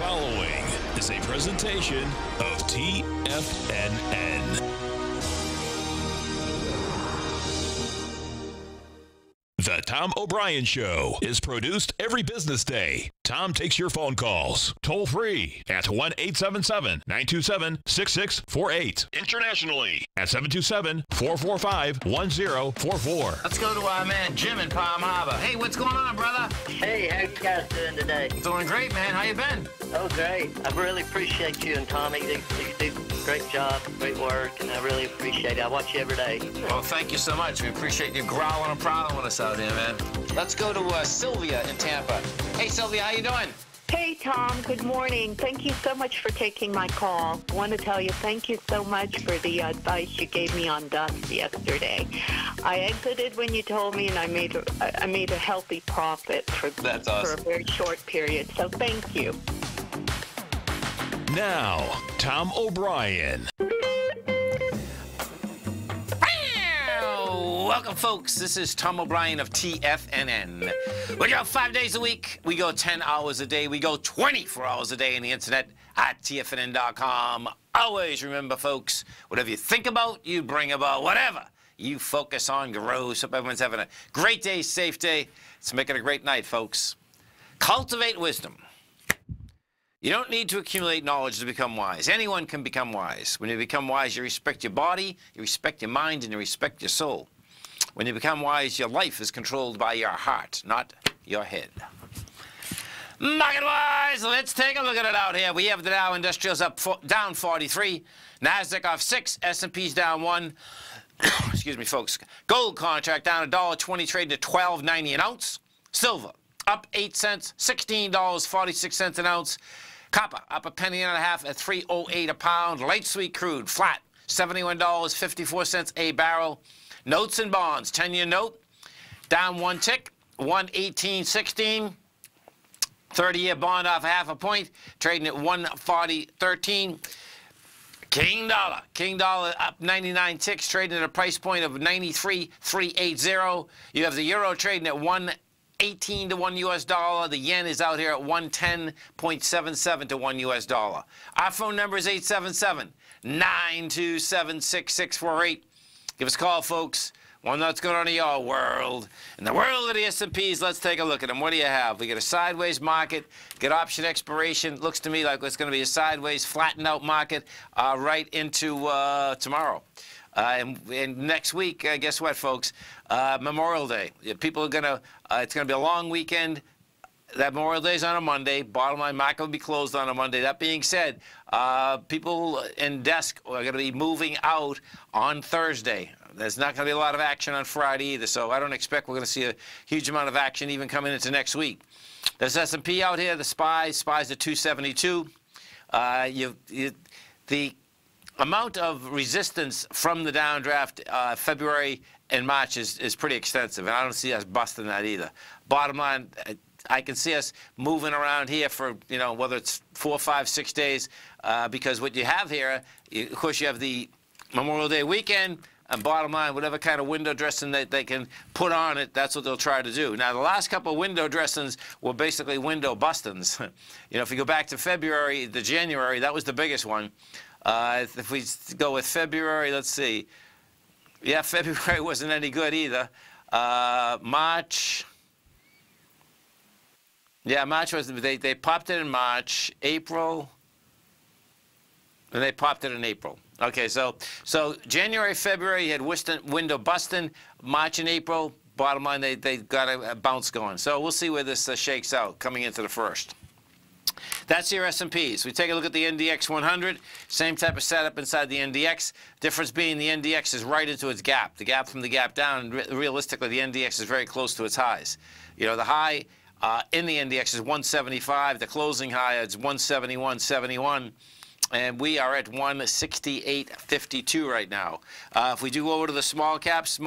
following is a presentation of TFNN. The Tom O'Brien Show is produced every business day. Tom takes your phone calls toll free at 1-877-927-6648. Internationally at 727-445-1044. Let's go to our man Jim in Palm Harbor. Hey, what's going on, brother? Hey, how you guys doing today? Doing great, man. How you been? Oh, great. I really appreciate you and Tommy. You do a great job, great work, and I really appreciate it. I watch you every day. Well, thank you so much. We appreciate you growling and prowling with us out here, man. Let's go to Sylvia in Tampa. Hey, Sylvia, how you doing? Hey, Tom. Good morning. Thank you so much for taking my call. I want to tell you thank you so much for the advice you gave me on dust yesterday. I exited when you told me, and I made a healthy profit for a very short period. So thank you. Now, Tom O'Brien. Welcome, folks. This is Tom O'Brien of TFNN. We go 5 days a week. We go 10 hours a day. We go 24 hours a day on the internet at TFNN.com. Always remember, folks, whatever you think about, you bring about. Whatever you focus on grows. Hope everyone's having a great day, safe day. Let's make it a great night, folks. Cultivate wisdom. You don't need to accumulate knowledge to become wise. Anyone can become wise. When you become wise, you respect your body, you respect your mind, and you respect your soul. When you become wise, your life is controlled by your heart, not your head. Market-wise, let's take a look at it out here. We have the Dow Industrials down 43, NASDAQ off 6, S&P's down 1. Excuse me, folks. Gold contract down $1.20, trading at $12.90 an ounce. Silver up 8 cents, $16.46 an ounce. Copper up a penny and a half at $3.08 a pound. Light sweet crude flat, $71.54 a barrel. Notes and bonds, 10-year note, down one tick, 118.16. 30-year bond off half a point, trading at 140.13. King dollar up 99 ticks, trading at a price point of 93.380. You have the euro trading at 118 to 1 US dollar. The yen is out here at 110.77 to 1 US dollar. Our phone number is 877-927-6648. Give us a call, folks. Want to know what's going on in your world. In the world of the S&Ps, let's take a look at them. What do you have? We get a sideways market, get option expiration. Looks to me like it's going to be a sideways, flattened out market right into tomorrow. And next week, guess what, folks? Memorial Day. People are going to, it's going to be a long weekend. That Memorial Day is on a Monday. Bottom line, market will be closed on a Monday. That being said, people in desk are going to be moving out on Thursday. There's not going to be a lot of action on Friday either, so I don't expect we're going to see a huge amount of action even coming into next week. There's S&P out here, the SPYs at 272. The amount of resistance from the downdraft February and March is pretty extensive, and I don't see us busting that either. Bottom line, I can see us moving around here for, you know, whether it's 4, 5, 6 days, because what you have here, of course, you have the Memorial Day weekend, and bottom line, whatever kind of window dressing that they can put on it, that's what they'll try to do. Now, the last couple of window dressings were basically window bustings. You know, if you go back to February, the January, that was the biggest one. If we go with February, let's see. Yeah, February wasn't any good either. March. Yeah, March was, they popped it in March, April, and they popped it in April. Okay, so January, February, you had window busting. March and April, bottom line, they got a bounce going. So we'll see where this shakes out coming into the first. That's your S&Ps. We take a look at the NDX 100. Same type of setup inside the NDX. Difference being the NDX is right into its gap. The gap from the gap down, and realistically, the NDX is very close to its highs. You know, the high in the NDX is 175. The closing high is 171.71. And we are at 168.52 right now. If we do go over to the small caps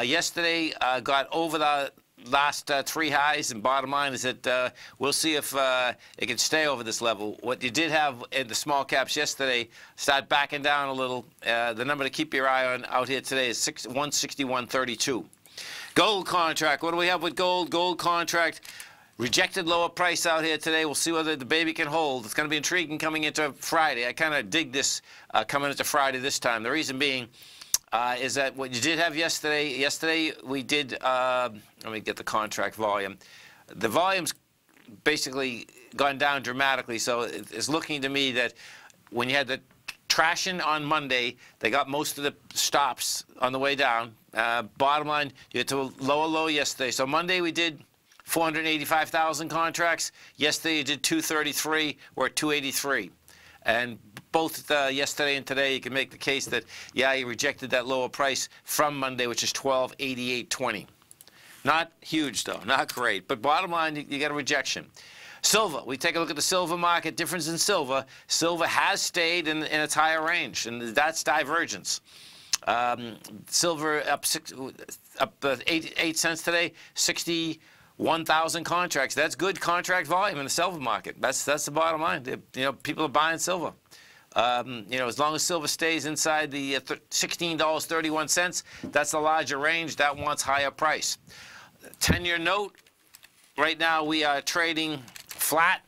yesterday got over the last 3 highs, and bottom line is that we'll see if it can stay over this level. What you did have in the small caps yesterday start backing down a little. The number to keep your eye on out here today is 161.32. Gold contract. What do we have with gold? Gold contract Rejected lower price out here today. We'll see whether the baby can hold. It's going to be intriguing coming into Friday. I kind of dig this coming into Friday this time. The reason being is that what you did have yesterday we did, let me get the contract volume. The volume's basically gone down dramatically, so it's looking to me that when you had the trashing on Monday, they got most of the stops on the way down. Bottom line, you had to a lower low yesterday. So Monday we did 485,000 contracts. Yesterday you did 233. We're at 283. And both yesterday and today, you can make the case that, yeah, you rejected that lower price from Monday, which is 1288.20. Not huge, though. Not great. But bottom line, you got a rejection. Silver. We take a look at the silver market. Difference in silver. Silver has stayed in its higher range, and that's divergence. Silver up 8 cents today, 61,000 contracts. That's good contract volume in the silver market. That's the bottom line. You know, people are buying silver. You know, as long as silver stays inside the $16.31, that's the larger range. That wants higher price. 10-year note. Right now we are trading flat.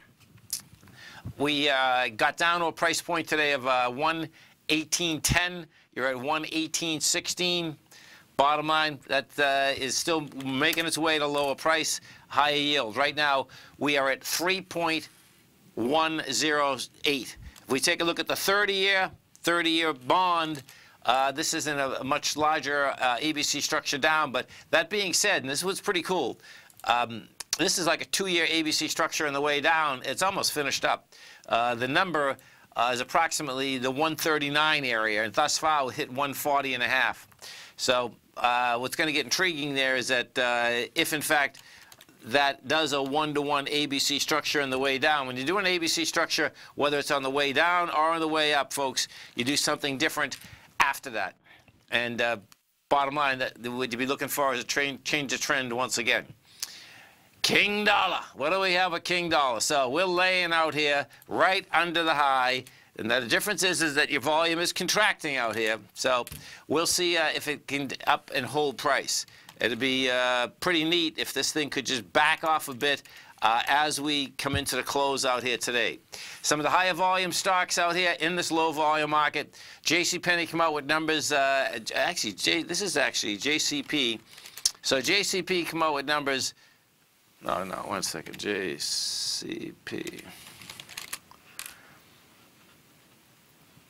We got down to a price point today of 118.10. You're at 118.16. Bottom line, that is still making its way to lower price, higher yield. Right now, we are at 3.108. If we take a look at the 30-year bond, this is in a much larger ABC structure down. But that being said, and this was pretty cool, this is like a 2-year ABC structure on the way down. It's almost finished up. The number is approximately the 139 area, and thus far we hit 140.5. So what's going to get intriguing there is that if, in fact, that does a 1-to-1 ABC structure on the way down. When you do an ABC structure, whether it's on the way down or on the way up, folks, you do something different after that. And bottom line, what you'd be looking for is a change of trend once again. King dollar. What do we have a king dollar? So we're laying out here right under the high. And the difference is that your volume is contracting out here. So we'll see if it can up and hold price. It'd be pretty neat if this thing could just back off a bit as we come into the close out here today. Some of the higher volume stocks out here in this low volume market. JCPenney come out with numbers. This is actually JCP. So JCP come out with numbers. No, 1 second. JCP.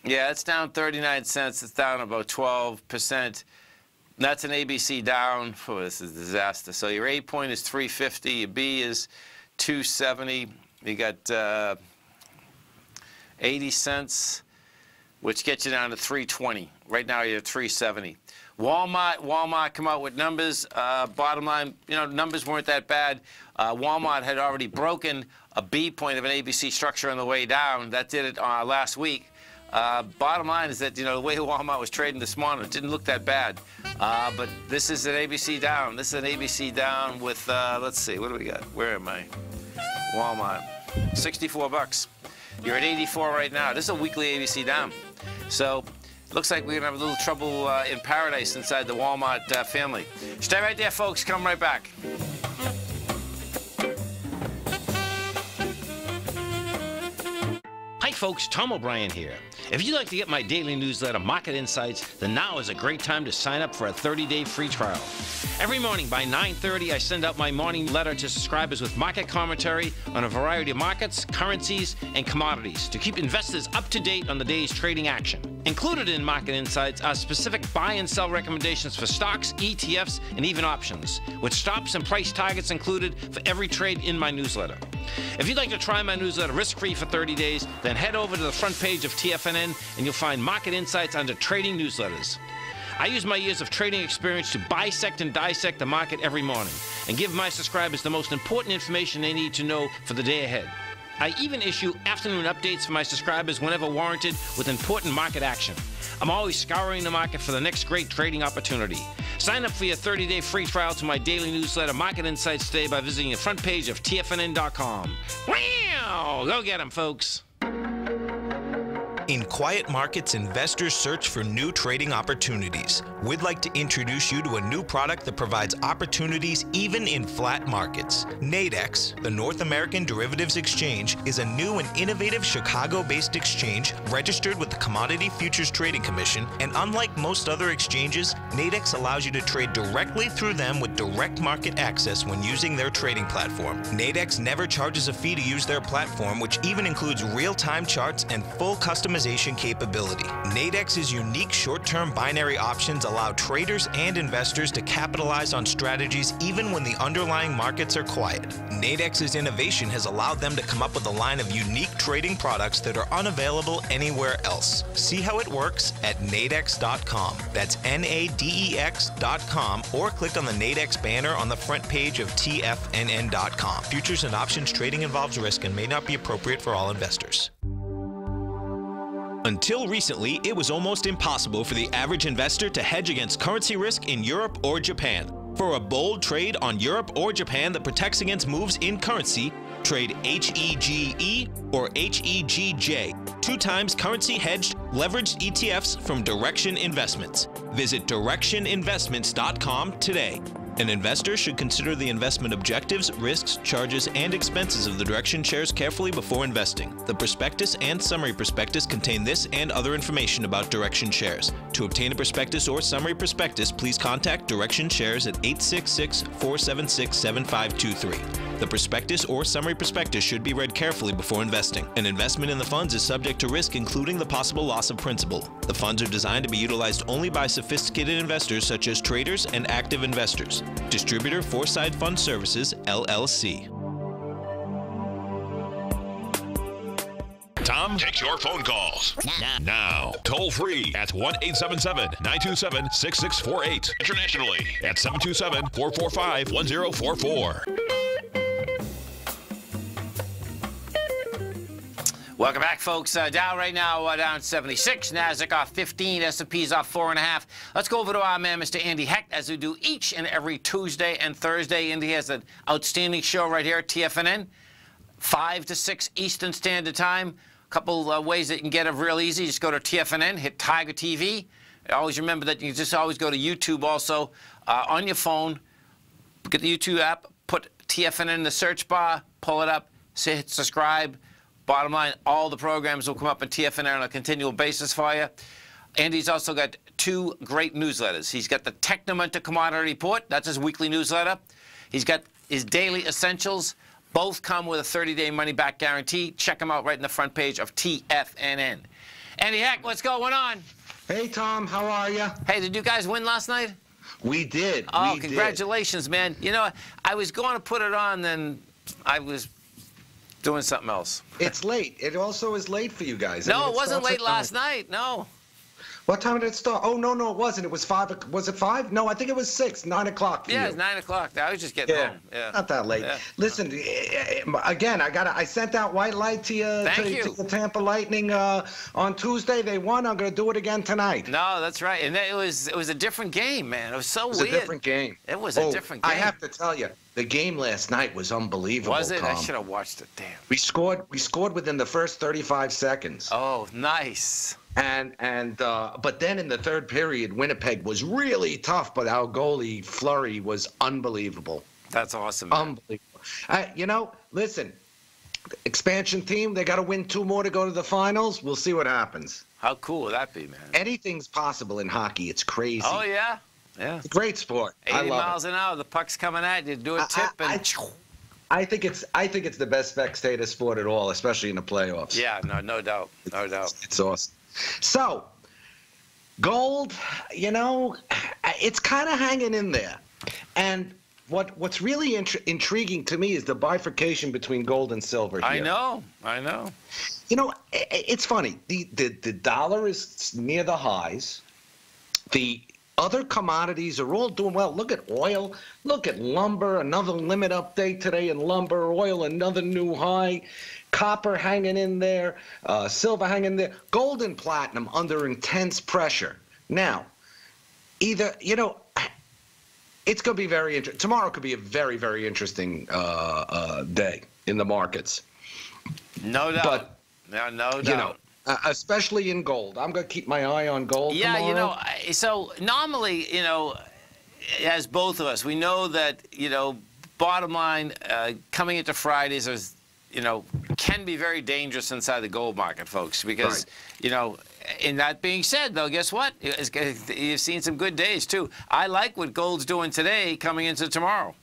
Yeah, it's down 39 cents. It's down about 12%. That's an ABC down. Oh, this is a disaster. So your A point is 350. Your B is 270. You got 80 cents, which gets you down to 320. Right now you're at 370. Walmart come out with numbers. Bottom line, you know, numbers weren't that bad. Walmart had already broken a B point of an ABC structure on the way down. That did it last week. Bottom line is that, you know, the way Walmart was trading this morning, it didn't look that bad. But this is an ABC down. This is an ABC down with, let's see, what do we got? Where am I? Walmart. 64 bucks. You're at 84 right now. This is a weekly ABC down. So looks like we're going to have a little trouble in paradise inside the Walmart family. Stay right there, folks. Come right back. Hi folks, Tom O'Brien here. If you'd like to get my daily newsletter, Market Insights, then now is a great time to sign up for a 30-day free trial. Every morning by 9:30, I send out my morning letter to subscribers with market commentary on a variety of markets, currencies, and commodities to keep investors up to date on the day's trading action. Included in Market Insights are specific buy and sell recommendations for stocks, ETFs, and even options, with stops and price targets included for every trade in my newsletter. If you'd like to try my newsletter risk-free for 30 days, then head over to the front page of TFNN and you'll find Market Insights under Trading Newsletters. I use my years of trading experience to bisect and dissect the market every morning and give my subscribers the most important information they need to know for the day ahead. I even issue afternoon updates for my subscribers whenever warranted with important market action. I'm always scouring the market for the next great trading opportunity. Sign up for your 30-day free trial to my daily newsletter, Market Insights, today by visiting the front page of TFNN.com. Wow! Go get 'em, folks. In quiet markets, investors search for new trading opportunities. We'd like to introduce you to a new product that provides opportunities even in flat markets. Nadex, the North American Derivatives Exchange, is a new and innovative Chicago-based exchange registered with the Commodity Futures Trading Commission, and unlike most other exchanges, Nadex allows you to trade directly through them with direct market access when using their trading platform. Nadex never charges a fee to use their platform, which even includes real-time charts and full customization capability. Nadex's unique short-term binary options allow traders and investors to capitalize on strategies even when the underlying markets are quiet. Nadex's innovation has allowed them to come up with a line of unique trading products that are unavailable anywhere else. See how it works at nadex.com. That's NADEX.com, or click on the Nadex banner on the front page of TFNN.com. Futures and options trading involves risk and may not be appropriate for all investors. Until recently, it was almost impossible for the average investor to hedge against currency risk in Europe or Japan. For a bold trade on Europe or Japan that protects against moves in currency, trade HEGE or HEGJ, 2 times currency hedged leveraged ETFs from Direction Investments. Visit directioninvestments.com today. An investor should consider the investment objectives, risks, charges, and expenses of the Direction shares carefully before investing. The prospectus and summary prospectus contain this and other information about Direction shares. To obtain a prospectus or summary prospectus, please contact Direction shares at 866-476-7523. The prospectus or summary prospectus should be read carefully before investing. An investment in the funds is subject to risk, including the possible loss of principal. The funds are designed to be utilized only by sophisticated investors such as traders and active investors. Distributor Foreside Fund Services, LLC. Tom takes your phone calls now. Toll free at 1-877-927-6648. Internationally at 727-445-1044. Welcome back, folks. Dow right now down 76. Nasdaq off 15. S&P's off 4.5. Let's go over to our man, Mr. Andy Hecht, as we do each and every Tuesday and Thursday. Andy has an outstanding show right here at TFNN, 5 to 6 Eastern Standard Time. A couple ways that you can get it real easy. Just go to TFNN, hit Tiger TV. Always remember that you can just always go to YouTube also on your phone. Get the YouTube app, put TFNN in the search bar, pull it up, hit subscribe. Bottom line, all the programs will come up in TFNN on a continual basis for you. Andy's also got 2 great newsletters. He's got the Technomentor Commodity Report. That's his weekly newsletter. He's got his Daily Essentials. Both come with a 30-day money-back guarantee. Check them out right in the front page of TFNN. Andy Hecht, what's going on? Hey, Tom. How are you? Hey, did you guys win last night? We did. Oh, congratulations, man. You know, I was going to put it on, then I was doing something else. It's late. It also is late for you guys. No, it wasn't late last night. No. What time did it start? Oh, no, it wasn't. It was 5. Was it 5? No, I think it was 6, 9 o'clock for you. Yeah, it's 9 o'clock. I was just getting home. Yeah. Not that late. Yeah. Listen, again, I sent out white light to the Tampa Lightning on Tuesday. They won. I'm going to do it again tonight. No, that's right. And it was a different game, man. It was so weird. It was a different game. It was a different game. I have to tell you, the game last night was unbelievable. Was it? Tom. I should have watched it. Damn. We scored within the first 35 seconds. Oh, nice. But then in the third period, Winnipeg was really tough, but our goalie Fleury was unbelievable. That's awesome, man. Unbelievable. Listen, expansion team, they got to win 2 more to go to the finals. We'll see what happens. How cool would that be, man? Anything's possible in hockey. It's crazy. Oh yeah, yeah. It's a great sport. 80 miles an hour, the puck's coming at you. Do a tip I think it's the best spectator sport at all, especially in the playoffs. Yeah, no doubt, no doubt. It's awesome. So, gold, it's kind of hanging in there. And what's really intriguing to me is the bifurcation between gold and silver here. I know. It's funny. The dollar is near the highs. The other commodities are all doing well. Look at oil. Look at lumber. Another limit update today in lumber. Oil, another new high. Copper hanging in there, silver hanging there, gold and platinum under intense pressure. Now, it's going to be very interesting. Tomorrow could be a very, very interesting day in the markets. No doubt. But, no doubt. especially in gold. I'm going to keep my eye on gold Yeah, tomorrow. you know, so normally, you know, as both of us, we know that, you know, bottom line, coming into Fridays is, you know, can be very dangerous inside the gold market, folks, because, you know, and that being said, though, guess what? You've seen some good days, too. I like what gold's doing today coming into tomorrow.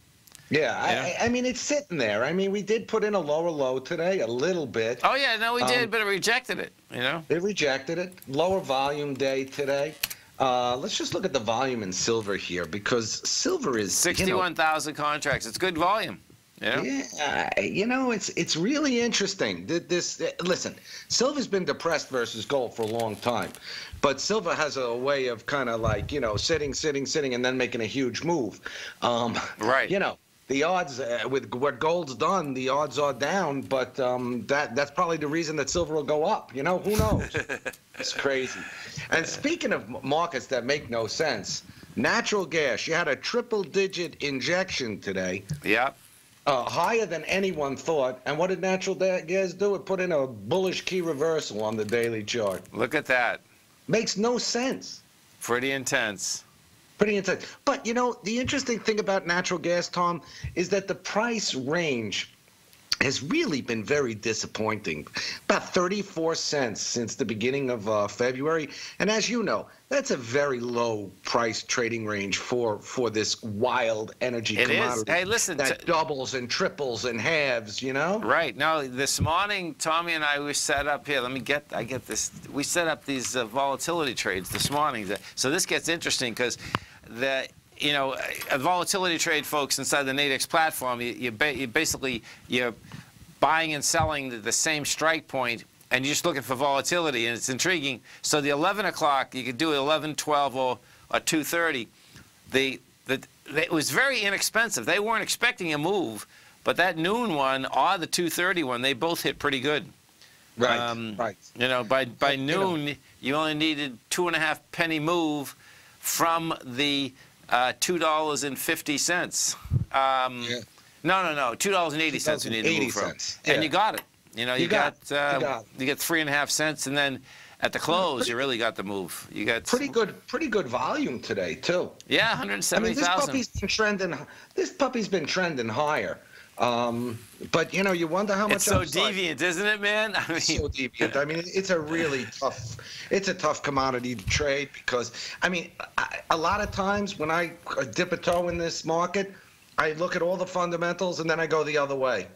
Yeah, I mean, it's sitting there. I mean, we did put in a lower low today, a little bit. Oh, yeah, no, we did, but it rejected it, you know? It rejected it. Lower volume day today. Let's just look at the volume in silver here, because silver is 61,000 contracts. It's good volume. Yeah, you know, it's really interesting. Listen, silver's been depressed versus gold for a long time, but silver has a way of kind of like, you know, sitting, and then making a huge move. Right. You know, the odds with what gold's done, the odds are down, but that's probably the reason that silver will go up. You know, who knows? It's crazy. And speaking of markets that make no sense, natural gas. You had a triple-digit injection today. Yep. Higher than anyone thought. And what did natural gas do? It put in a bullish key reversal on the daily chart. Look at that. Makes no sense. Pretty intense. Pretty intense. But, you know, the interesting thing about natural gas, Tom, is that the price range has really been very disappointing. About 34 cents since the beginning of February. And as you know, that's a very low price trading range for this wild energy commodity. It is. Hey, listen. That doubles and triples and halves, you know? Right. Now, this morning, Tommy and I, we set up here. I get this. We set up these volatility trades this morning. So this gets interesting because you know, a volatility trade, folks, inside the Nadex platform, you're buying and selling the same strike point, and you're just looking for volatility, and it's intriguing. So the 11 o'clock, you could do 11, 12, or 2:30. It was very inexpensive. They weren't expecting a move, but that noon one or the 2:30 one, they both hit pretty good. Right, right. You know, by noon, you only needed 2.5 penny move from the $2.50. No, $2.80 you need to move from. And you got it. You know, you get 3.5 cents, and then at the close, you really got the move. You got pretty good volume today too. Yeah, 170,000. I mean, this puppy's been trending higher. But you know, you wonder how much. It's so deviant, isn't it, man? I mean, so deviant. I mean, it's a really tough commodity to trade because, I mean, a lot of times when I dip a toe in this market, I look at all the fundamentals and then I go the other way.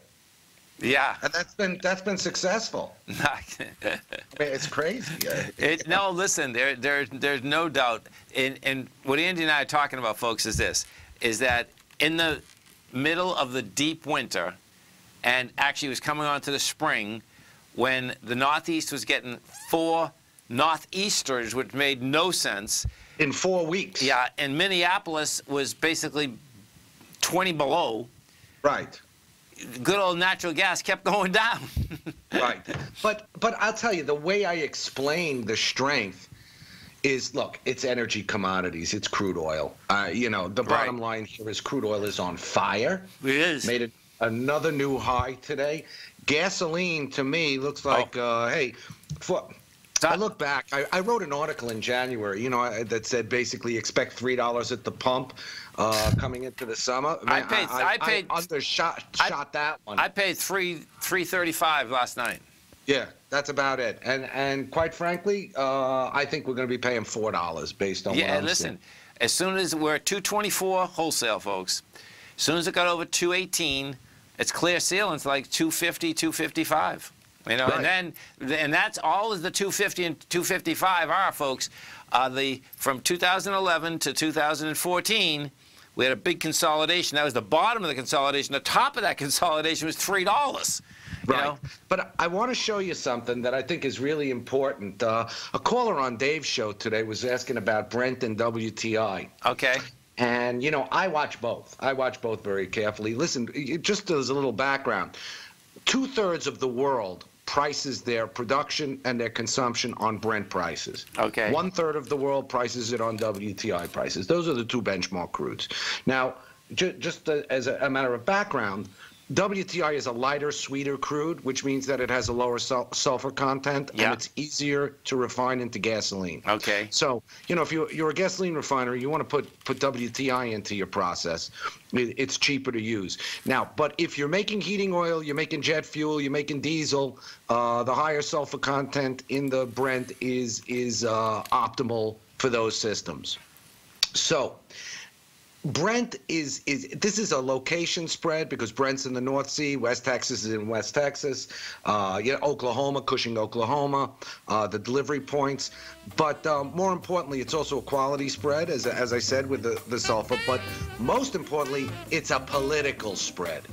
Yeah, and that's been successful. It's crazy. No, listen, there's no doubt. And what Andy and I are talking about, folks, is that in the middle of the deep winter, and actually it was coming on to the spring, when the Northeast was getting 4 northeasters, which made no sense. In 4 weeks. Yeah, and Minneapolis was basically 20 below. Right. Good old natural gas kept going down. Right. But I'll tell you, the way I explain the strength is, look, it's energy commodities. It's crude oil. You know, the bottom line here is crude oil is on fire. It is. Made another new high today. Gasoline, to me, looks like, hey, I look back. I wrote an article in January, you know, that said basically expect $3 at the pump coming into the summer. I undershot that one. I paid $3.35 last night. Yeah, that's about it. And quite frankly, I think we're going to be paying $4 based on what I'm listen, seeing. As soon as we're at 224 wholesale, folks, as soon as it got over 218, it's clear ceiling. It's like 250, 255. You know, and that's all as the 250 and 255 are, folks. From 2011 to 2014, we had a big consolidation. That was the bottom of the consolidation. The top of that consolidation was $3. You know? But I want to show you something that I think is really important. A caller on Dave's show today was asking about Brent and WTI. Okay. And, you know, I watch both. I watch both very carefully. Listen, just as a little background, 2/3 of the world prices their production and their consumption on Brent prices. Okay. 1/3 of the world prices it on WTI prices. Those are the two benchmark crudes. Now, just as a matter of background, WTI is a lighter, sweeter crude, which means that it has a lower sulfur content, and it's easier to refine into gasoline. Okay. So, if you're a gasoline refinery, you want to put WTI into your process. It's cheaper to use. Now, but if you're making heating oil, you're making jet fuel, you're making diesel, the higher sulfur content in the Brent is optimal for those systems. So, Brent is a location spread because Brent's in the North Sea, West Texas is in West Texas, Oklahoma, Cushing, Oklahoma, the delivery points. But more importantly, it's also a quality spread, as I said, with the sulfur. But most importantly, it's a political spread.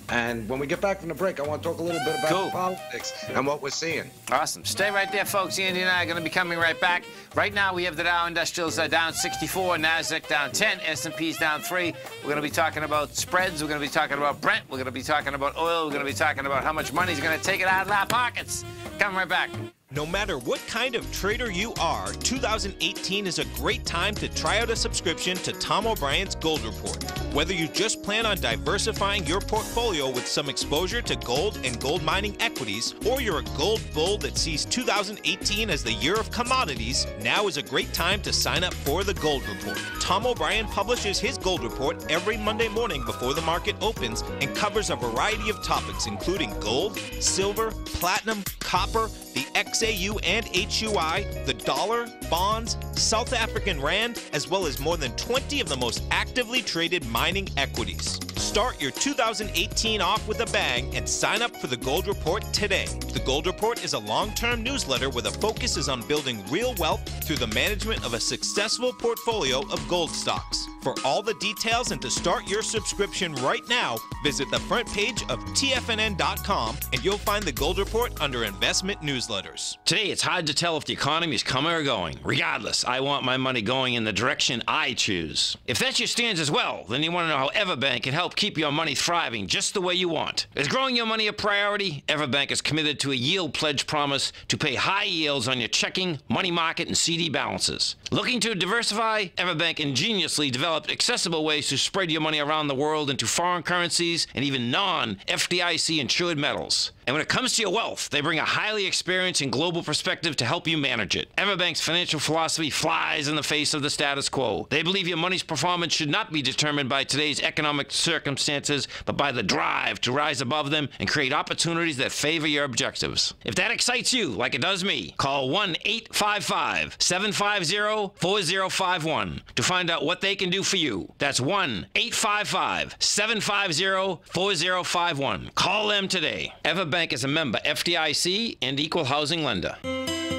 And when we get back from the break, I want to talk a little bit about politics and what we're seeing. Awesome. Stay right there, folks. Andy and I are going to be coming right back. Right now, we have the Dow Industrials down 64, NASDAQ down 10, S&P's down 3. We're going to be talking about spreads. We're going to be talking about Brent. We're going to be talking about oil. We're going to be talking about how much money is going to take it out of our pockets. Coming right back. No matter what kind of trader you are, 2018 is a great time to try out a subscription to Tom O'Brien's Gold Report. Whether you just plan on diversifying your portfolio with some exposure to gold and gold mining equities, or you're a gold bull that sees 2018 as the year of commodities, now is a great time to sign up for the Gold Report. Tom O'Brien publishes his Gold Report every Monday morning before the market opens and covers a variety of topics including gold, silver, platinum, copper, the XAU and HUI, the dollar, bonds, South African rand, as well as more than 20 of the most actively traded mining equities. Start your 2018 off with a bang and sign up for the Gold Report today. The Gold Report is a long-term newsletter where the focus is on building real wealth through the management of a successful portfolio of gold stocks. For all the details and to start your subscription right now, visit the front page of TFNN.com and you'll find the Gold Report under Investment Newsletters. Today, it's hard to tell if the economy is coming or going. Regardless, I want my money going in the direction I choose. If that's your stance as well, then you want to know how Everbank can help keep your money thriving just the way you want. Is growing your money a priority? Everbank is committed to a yield pledge promise to pay high yields on your checking, money market, and CD balances. Looking to diversify? Everbank ingeniously developed accessible ways to spread your money around the world into foreign currencies and even non-FDIC insured metals. And when it comes to your wealth, they bring a highly experienced and global perspective to help you manage it. Everbank's financial philosophy flies in the face of the status quo. They believe your money's performance should not be determined by today's economic circumstances, but by the drive to rise above them and create opportunities that favor your objectives. If that excites you, like it does me, call 1-855-750-4051 to find out what they can do for you. That's 1-855-750-4051. Call them today. Everbank is a member FDIC and equal housing lender.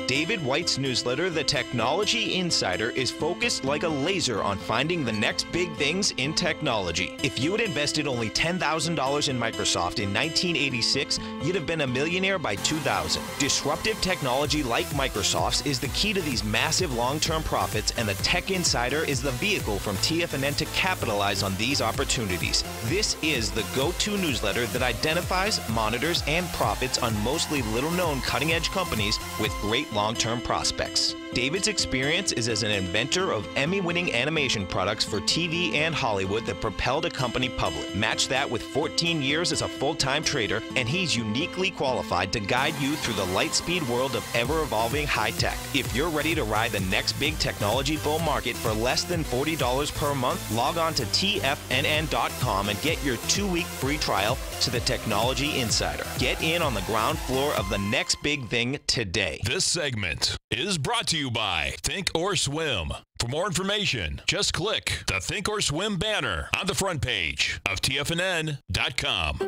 David White's newsletter, The Technology Insider, is focused like a laser on finding the next big things in technology. If you had invested only $10,000 in Microsoft in 1986, you'd have been a millionaire by 2000. Disruptive technology like Microsoft's is the key to these massive long-term profits, and the Tech Insider is the vehicle from TFNN to capitalize on these opportunities. This is the go-to newsletter that identifies, monitors, and profits on mostly little-known cutting-edge companies with great long-term prospects. David's experience is as an inventor of Emmy-winning animation products for TV and Hollywood that propelled a company public. Match that with 14 years as a full-time trader, and he's uniquely qualified to guide you through the light-speed world of ever-evolving high-tech. If you're ready to ride the next big technology bull market for less than $40 per month, log on to TFNN.com and get your 2-week free trial to the Technology Insider. Get in on the ground floor of the next big thing today. This segment is brought to you by Think or Swim. For more information, just click the Think or Swim banner on the front page of TFNN.com.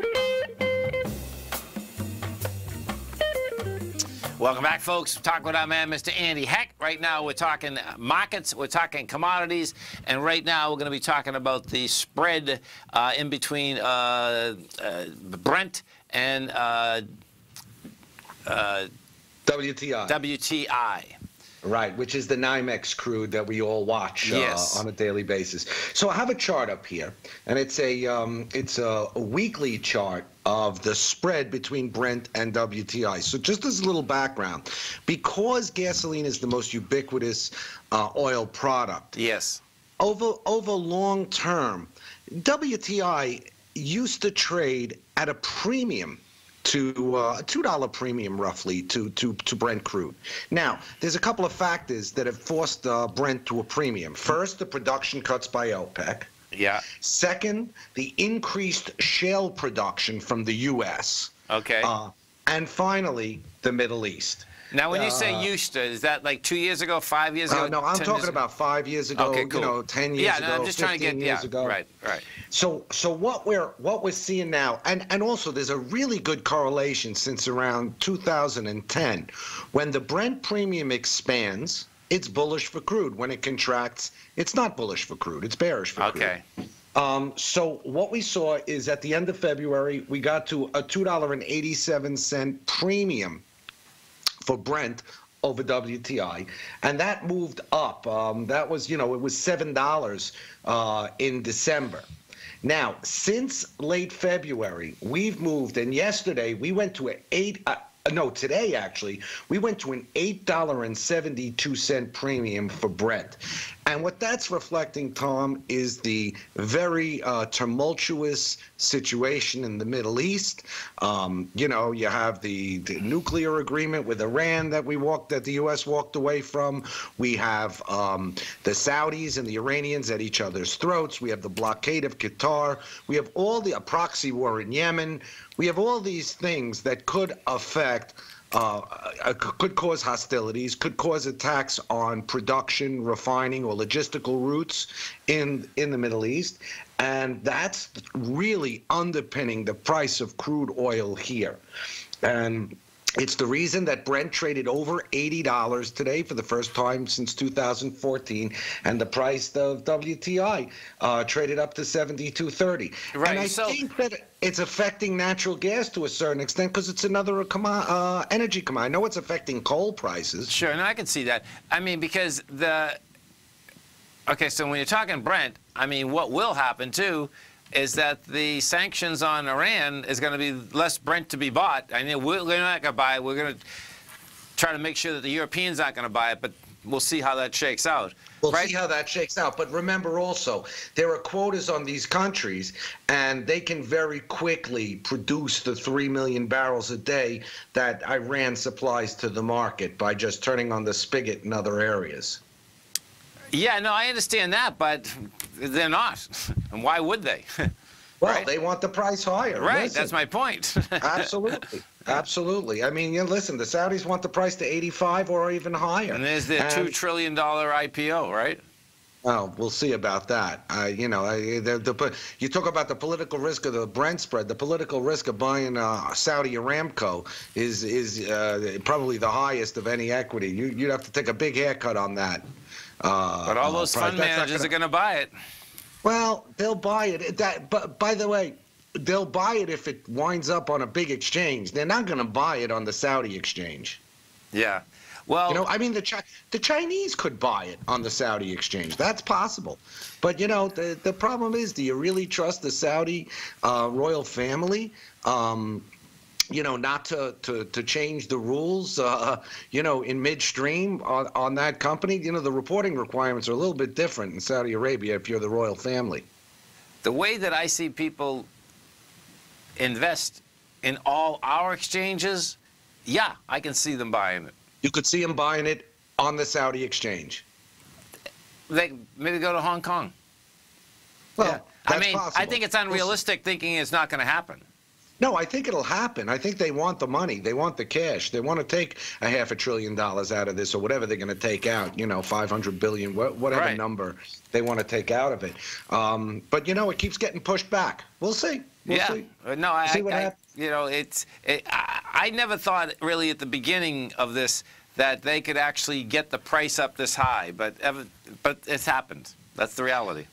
Welcome back, folks. Talk with our man, Mr. Andy Heck. Right now, we're talking markets, we're talking commodities, and right now we're going to be talking about the spread in between Brent and WTI. Right, which is the NYMEX crude that we all watch on a daily basis. So I have a chart up here, and it's a weekly chart of the spread between Brent and WTI. So just as a little background, because gasoline is the most ubiquitous oil product. Yes. Over long term, WTI used to trade at a premium to a $2 premium roughly to Brent crude. Now, there's a couple of factors that have forced Brent to a premium. First, the production cuts by OPEC. Yeah. Second, the increased shale production from the U.S. Okay. And finally, the Middle East. Now, when you say used to, is that like 2 years ago, 5 years ago? No, I'm 10 talking years about 5 years ago, Okay, cool. 10 years ago, I'm just trying to 15 get, years ago. Right. So what we're seeing now, and also there's a really good correlation since around 2010, when the Brent premium expands, it's bullish for crude. When it contracts, it's not bullish for crude. It's bearish for crude. Okay. So what we saw is at the end of February, we got to a $2.87 premium for Brent over WTI, and that moved up. That was, it was $7 in December. Now, since late February, we've moved, and yesterday we went to today actually, we went to an $8.72 premium for Brent. And what that's reflecting, Tom, is the very tumultuous situation in the Middle East. You have the nuclear agreement with Iran that the U.S. walked away from. We have the Saudis and the Iranians at each other's throats. We have the blockade of Qatar. We have a proxy war in Yemen. We have all these things that could affect, could cause hostilities, could cause attacks on production, refining, or logistical routes in the Middle East. And that's really underpinning the price of crude oil here. And it's the reason that Brent traded over $80 today for the first time since 2014, and the price of WTI traded up to $72.30. Right. And I think that it's affecting natural gas to a certain extent because it's another energy commodity. I know it's affecting coal prices. Sure, and I can see that. I mean, because okay, so when you're talking Brent, I mean, what will happen too is that the sanctions on Iran is going to be less Brent to be bought. I mean, we're not going to buy it. We're going to try to make sure that the Europeans aren't going to buy it, but we'll see how that shakes out. We'll see how that shakes out. But remember also, there are quotas on these countries, and they can very quickly produce the 3 million barrels a day that Iran supplies to the market by just turning on the spigot in other areas. Yeah, no, I understand that, but they're not. And why would they? Well, right? They want the price higher. Right, Listen. that's my point. Absolutely. Absolutely. I mean, listen, the Saudis want the price to 85 or even higher. And there's the $2 trillion IPO, right? Well, we'll see about that. You talk about the political risk of the Brent spread. The political risk of buying Saudi Aramco is probably the highest of any equity. You'd have to take a big haircut on that. But all those fund managers are going to buy it. Well, they'll buy it. But by the way, they'll buy it if it winds up on a big exchange. They're not going to buy it on the Saudi exchange. Yeah. Well, I mean, the Chinese could buy it on the Saudi exchange. That's possible. But, the problem is, do you really trust the Saudi royal family? Not to change the rules, in midstream on that company. The reporting requirements are a little bit different in Saudi Arabia if you're the royal family. The way that I see people invest in all our exchanges, yeah, I can see them buying it. You could see them buying it on the Saudi exchange. They maybe go to Hong Kong. Well, yeah. that's possible. I think it's unrealistic thinking it's not going to happen. No, I think it'll happen. I think they want the money. They want the cash. They want to take $500 billion out of this or whatever they're going to take out, $500 billion, whatever number they want to take out of it. But, it keeps getting pushed back. We'll see. We'll see. No, happens. I never thought really at the beginning of this that they could actually get the price up this high, but it's happened. That's the reality.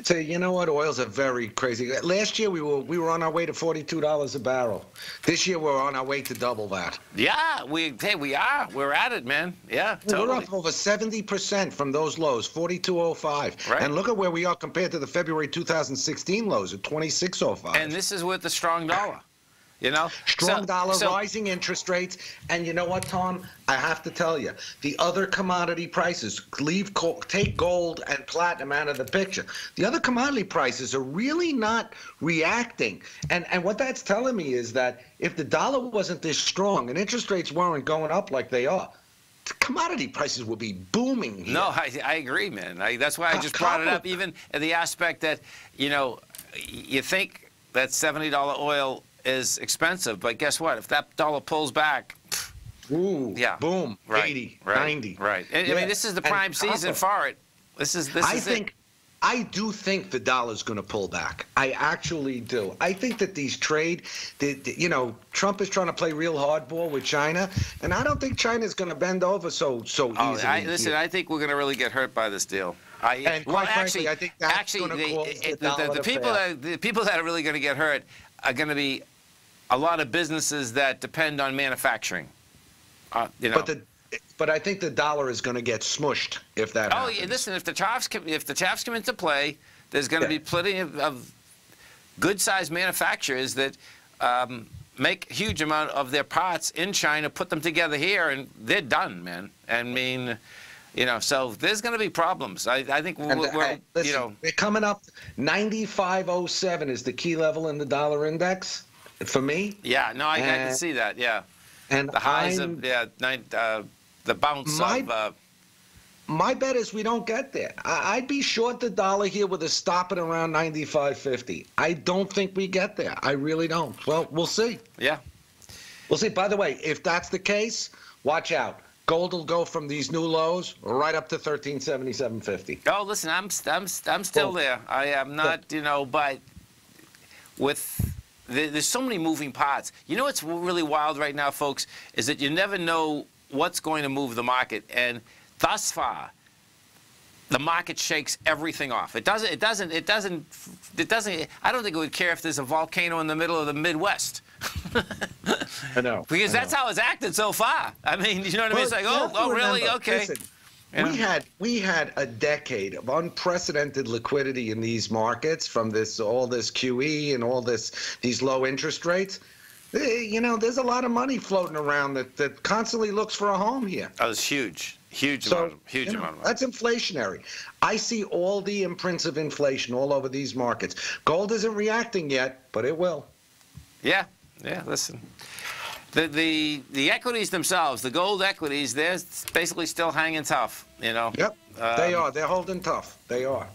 You know what? Oil's a very crazy. Last year we were on our way to $42 a barrel. This year we're on our way to double that. Yeah, we are. We're at it, man. Yeah, totally. We're up over 70% from those lows, 42.05. Right. And look at where we are compared to the February 2016 lows at 26.05. And this is with the strong dollar. You know, Strong dollar, rising interest rates, and you know what, Tom? I have to tell you, the other commodity prices, take gold and platinum out of the picture. The other commodity prices are really not reacting, and what that's telling me is that if the dollar wasn't this strong and interest rates weren't going up like they are, commodity prices will be booming here. No, I agree, man. That's why I just brought it up, even in the aspect that, you know, you think that $70 oil is expensive, but guess what? If that dollar pulls back, ooh, yeah, boom, right, 80, right, 90. Right. I mean, this is the prime season for it. I do think the dollar's going to pull back. I actually do. I think that these you know, Trump is trying to play real hardball with China, and I don't think China's going to bend over so easily. Listen, I think we're going to really get hurt by this deal. And quite frankly, I think that's going to cause the dollar to fail. The people that are really going to get hurt are going to be a lot of businesses that depend on manufacturing. You know. But I think the dollar is going to get smushed if that happens. Oh, yeah, listen, if the tariffs come into play, there's going to be plenty of good-sized manufacturers that make a huge amount of their parts in China, put them together here, and they're done, man. I mean, you know, so there's going to be problems. I think we're you know, they're coming up. 95.07 is the key level in the dollar index for me. Yeah, no, I can see that. Yeah, and the highs of the bounce of. My bet is we don't get there. I'd be short the dollar here with a stop at around 95.50. I don't think we get there. I really don't. Well, we'll see. Yeah. We'll see. By the way, if that's the case, watch out. Gold will go from these new lows right up to 1377.50. Oh, listen, I'm still there. I am not, you know, but there's so many moving parts. You know what's really wild right now, folks, is that you never know what's going to move the market, and thus far, the market shakes everything off. It doesn't. I don't think it would care if there's a volcano in the middle of the Midwest. I know. Because that's how it's acted so far. I mean, you know what I mean? It's like, oh, really? Okay. Listen, we had a decade of unprecedented liquidity in these markets from all this QE and all these low interest rates. You know, there's a lot of money floating around that constantly looks for a home here. That was huge. Huge amount of money. That's inflationary. I see all the imprints of inflation all over these markets. Gold isn't reacting yet, but it will. Yeah. Yeah, listen. The equities themselves, the gold equities, they're basically still hanging tough, you know. Yep, they are. They're holding tough. They are.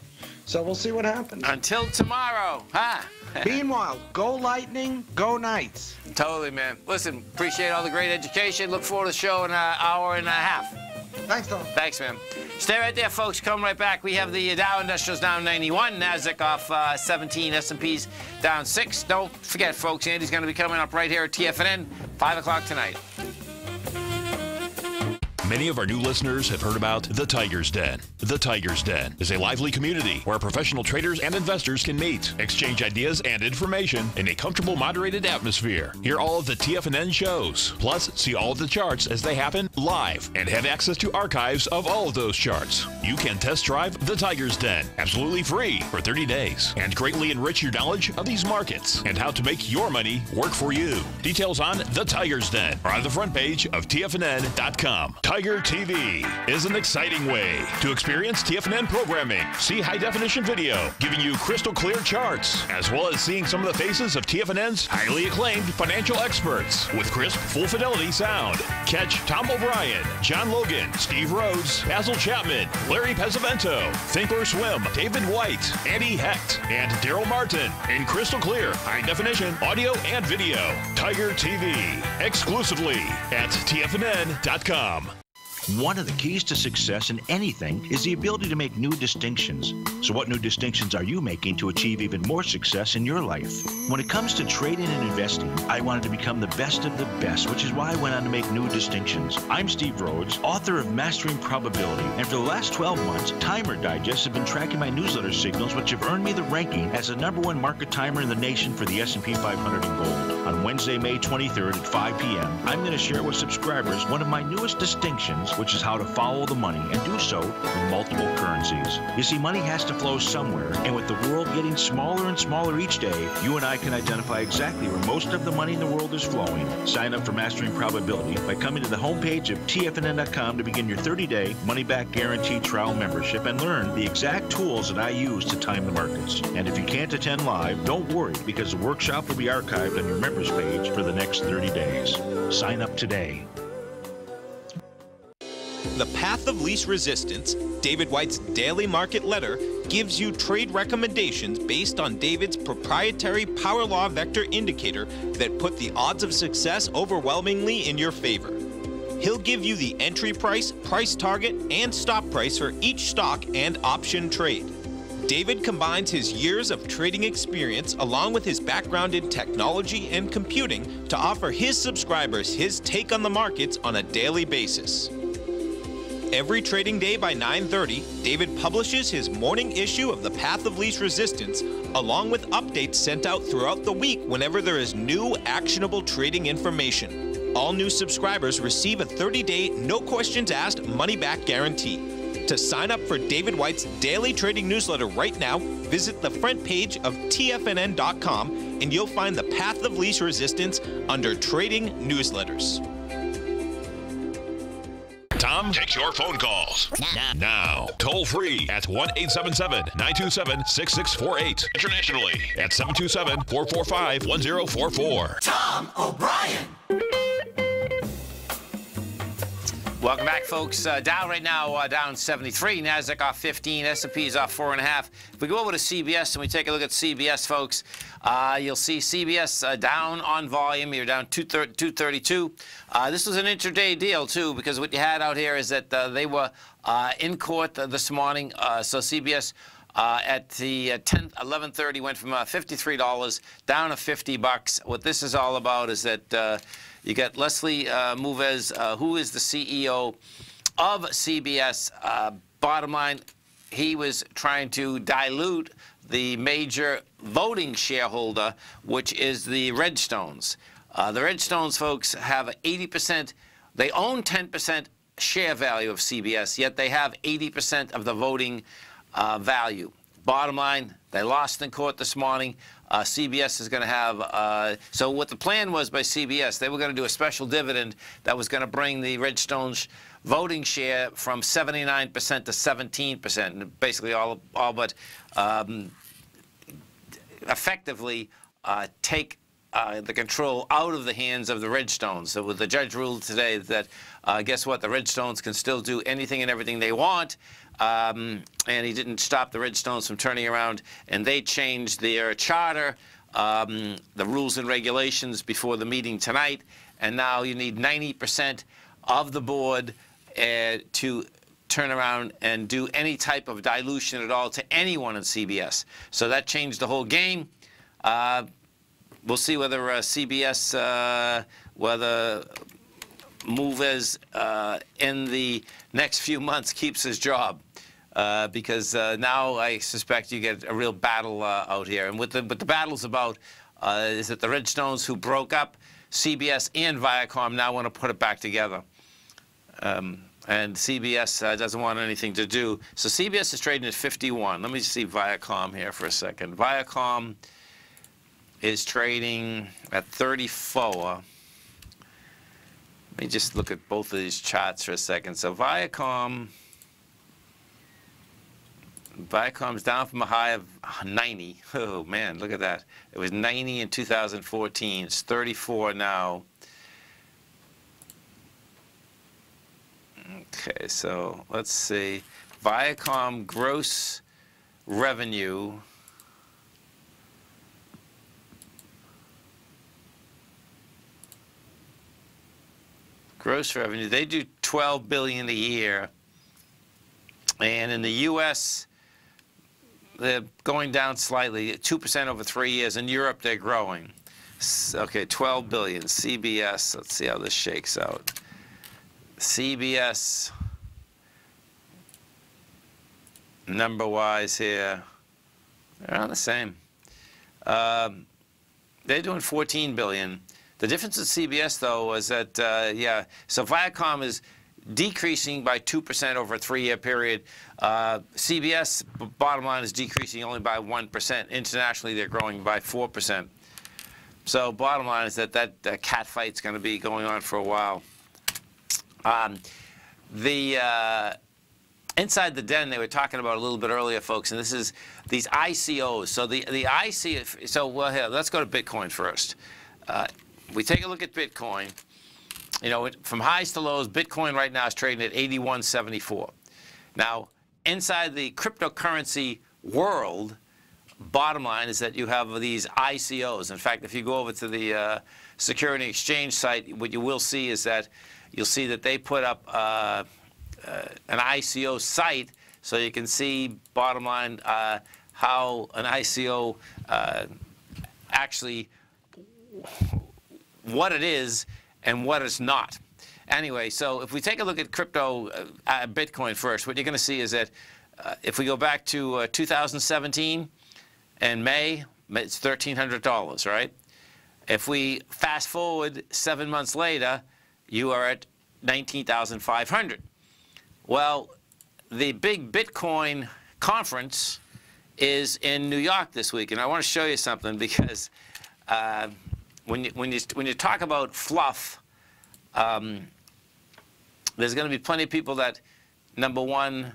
So we'll see what happens. Until tomorrow, huh? Meanwhile, go Lightning, go Knights. Totally, man. Listen, appreciate all the great education. Look forward to the show in an hour and a half. Thanks, Tom. Thanks, man. Stay right there, folks. Come right back. We have the Dow Industrials down 91, NASDAQ off 17, S&P's down 6. Don't forget, folks, Andy's going to be coming up right here at TFNN, 5 o'clock tonight. Many of our new listeners have heard about The Tiger's Den. The Tiger's Den is a lively community where professional traders and investors can meet, exchange ideas and information in a comfortable, moderated atmosphere. Hear all of the TFNN shows, plus see all of the charts as they happen live and have access to archives of all of those charts. You can test drive The Tiger's Den absolutely free for 30 days and greatly enrich your knowledge of these markets and how to make your money work for you. Details on The Tiger's Den are on the front page of TFNN.com. Tiger TV is an exciting way to experience TFNN programming. See high-definition video giving you crystal clear charts, as well as seeing some of the faces of TFNN's highly acclaimed financial experts with crisp, full-fidelity sound. Catch Tom O'Brien, John Logan, Steve Rhodes, Basil Chapman, Larry Pesavento, Think or Swim, David White, Andy Hecht, and Daryl Martin in crystal clear, high-definition audio and video. Tiger TV, exclusively at TFNN.com. One of the keys to success in anything is the ability to make new distinctions. So what new distinctions are you making to achieve even more success in your life? When it comes to trading and investing, I wanted to become the best of the best, which is why I went on to make new distinctions. I'm Steve Rhodes, author of Mastering Probability, and for the last 12 months, Timer Digest have been tracking my newsletter signals, which have earned me the ranking as the #1 market timer in the nation for the S&P 500 in gold. On Wednesday, May 23rd at 5 p.m., I'm going to share with subscribers one of my newest distinctions which is how to follow the money and do so in multiple currencies. You see, money has to flow somewhere, and with the world getting smaller and smaller each day, you and I can identify exactly where most of the money in the world is flowing. Sign up for Mastering Probability by coming to the homepage of TFNN.com to begin your 30-day money-back guaranteed trial membership and learn the exact tools that I use to time the markets. And if you can't attend live, don't worry, because the workshop will be archived on your members page for the next 30 days. Sign up today. The Path of Least Resistance, David White's daily market letter, gives you trade recommendations based on David's proprietary Power Law Vector indicator that put the odds of success overwhelmingly in your favor. He'll give you the entry price, price target, and stop price for each stock and option trade. David combines his years of trading experience along with his background in technology and computing to offer his subscribers his take on the markets on a daily basis. Every trading day by 9:30, David publishes his morning issue of The Path of Least Resistance, along with updates sent out throughout the week whenever there is new actionable trading information. All new subscribers receive a 30-day, no questions asked money-back guarantee. To sign up for David White's daily trading newsletter right now, visit the front page of TFNN.com and you'll find The Path of Least Resistance under Trading Newsletters. Tom takes your phone calls now. Toll free at 1-877-927-6648. Internationally at 727-445-1044. Tom O'Brien. Welcome back, folks. Dow right now down 73. NASDAQ off 15. S&P is off 4.5. If we go over to CBS and we take a look at CBS, folks, you'll see CBS down on volume. You're down 232. This was an intraday deal, too, because what you had out here is that they were in court this morning. So CBS at the 11:30 went from $53 down to $50. What this is all about is that you got Leslie Moonves, who is the CEO of CBS. Bottom line, he was trying to dilute the major voting shareholder, which is the Redstones. The Redstones, folks, have 80%. They own 10% share value of CBS, yet they have 80% of the voting value. Bottom line, they lost in court this morning. CBS is going to have, so what the plan was by CBS, they were going to do a special dividend that was going to bring the Redstones voting share from 79% to 17%, and basically all but effectively take the control out of the hands of the Redstones. So the judge ruled today that, guess what, the Redstones can still do anything and everything they want, and he didn't stop the Redstones from turning around, and they changed their charter, the rules and regulations before the meeting tonight, and now you need 90% of the board to turn around and do any type of dilution at all to anyone in CBS. So that changed the whole game. We'll see whether CBS, whether Moonves in the next few months keeps his job, because now I suspect you get a real battle out here. And what the battle's about is that the Redstones, who broke up CBS and Viacom, now want to put it back together. And CBS doesn't want anything to do. So CBS is trading at 51. Let me see Viacom here for a second. Viacom is trading at 34. Let me just look at both of these charts for a second. So Viacom's down from a high of 90. Oh, man, look at that. It was 90 in 2014. It's 34 now. Okay, so let's see. Viacom gross revenue. Gross revenue, they do $12 billion a year. And in the U.S., they're going down slightly, 2% over 3 years. In Europe, they're growing. Okay, $12 billion. CBS, let's see how this shakes out. CBS, number-wise here, they're around the same. They're doing $14 billion. The difference with CBS, though, was that, yeah, so Viacom is decreasing by 2% over a 3-year period. CBS, bottom line, is decreasing only by 1%. Internationally, they're growing by 4%. So bottom line is that cat fight's going to be going on for a while. Inside the den, they were talking about a little bit earlier, folks, and this is these ICOs. So the ICO, so well, here, let's go to Bitcoin first. We take a look at Bitcoin. You know, from highs to lows, Bitcoin right now is trading at 81.74. Now, inside the cryptocurrency world, bottom line is that you have these ICOs. In fact, if you go over to the Security Exchange site, what you will see is that you'll see that they put up an ICO site, so you can see, bottom line, how an ICO actually, what it is and what it's not. Anyway, so if we take a look at crypto, Bitcoin first, what you're going to see is that if we go back to 2017 and May, it's $1,300, right? If we fast forward 7 months later, you are at 19,500. Well, the big Bitcoin conference is in New York this week, and I want to show you something because when you talk about fluff, there's going to be plenty of people that, number one,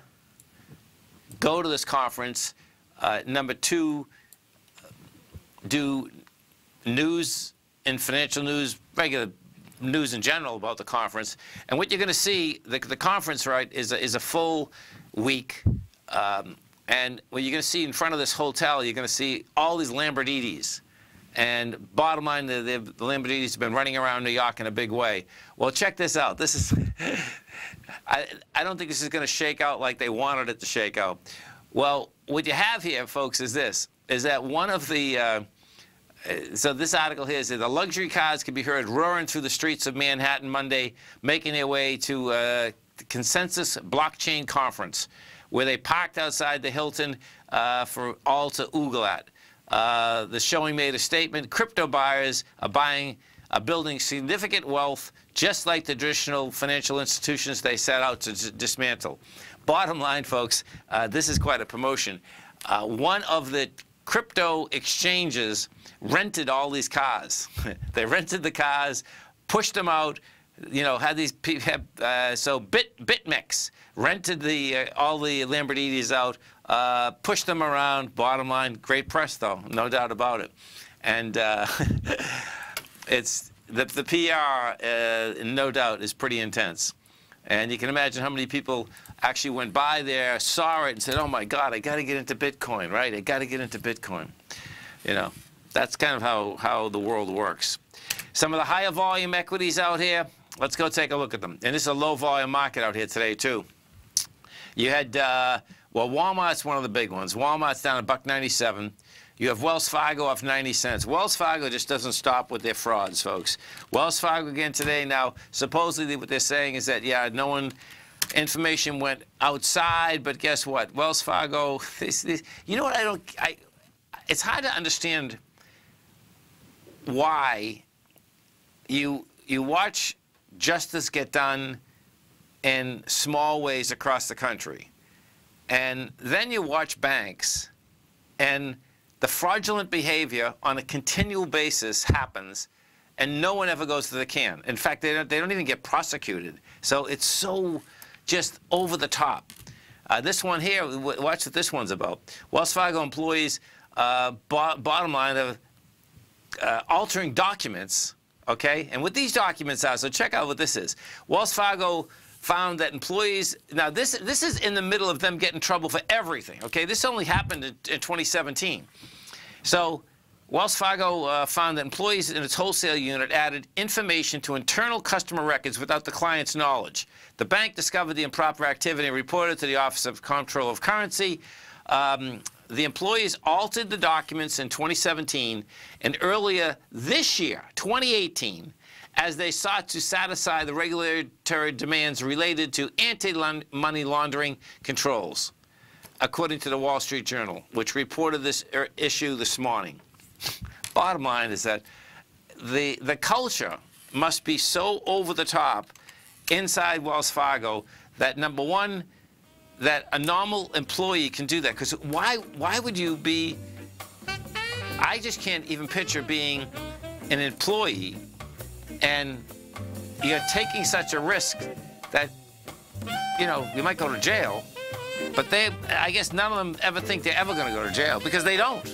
go to this conference, number two, do news and financial news, regular news in general about the conference. And what you're going to see, the conference, right, is a full week. And what you're going to see in front of this hotel, you're going to see all these Lamborghinis. And bottom line, the Lamborghinis have been running around New York in a big way. Well, check this out. This is, I don't think this is going to shake out like they wanted it to shake out. Well, what you have here, folks, is this, is that one of the, so this article here says the luxury cars can be heard roaring through the streets of Manhattan Monday, making their way to the Consensus Blockchain Conference, where they parked outside the Hilton for all to oogle at. The showing made a statement: crypto buyers are building significant wealth, just like the traditional financial institutions they set out to dismantle. Bottom line, folks, this is quite a promotion. One of the crypto exchanges rented all these cars. They rented the cars, pushed them out, you know, had these people, so BitMEX rented all the Lamborghinis out, pushed them around. Bottom line, great press though, no doubt about it. And it's the PR, no doubt, is pretty intense. And you can imagine how many people actually went by there, saw it, and said, "Oh my God, I got to get into Bitcoin, right? I got to get into Bitcoin." You know, that's kind of how the world works. Some of the higher volume equities out here, let's go take a look at them. And this is a low volume market out here today too. You had, well, Walmart's one of the big ones. Walmart's down at $1.97. You have Wells Fargo off 90 cents. Wells Fargo just doesn't stop with their frauds, folks. Wells Fargo again today. Now, supposedly what they're saying is that, yeah, information went outside, but guess what? Wells Fargo, you know what, it's hard to understand why you watch justice get done in small ways across the country, and then you watch banks, and the fraudulent behavior on a continual basis happens, and no one ever goes to the can. In fact, they don't even get prosecuted. So it's so just over the top. This one here, watch what this one's about. Wells Fargo employees, bottom line, of altering documents, okay? And what these documents are, so check out what this is. Wells Fargo found that employees, now this is in the middle of them getting in trouble for everything, okay? This only happened in 2017. So Wells Fargo found that employees in its wholesale unit added information to internal customer records without the client's knowledge. The bank discovered the improper activity and reported to the Office of Comptroller of Currency. The employees altered the documents in 2017 and earlier this year, 2018, as they sought to satisfy the regulatory demands related to anti-money laundering controls, according to the Wall Street Journal, which reported this issue this morning. Bottom line is that the culture must be so over the top inside Wells Fargo that, number one, that a normal employee can do that. Because why would you be... I just can't even picture being an employee and you're taking such a risk that, you know, you might go to jail. But I guess none of them ever think they're ever going to go to jail because they don't.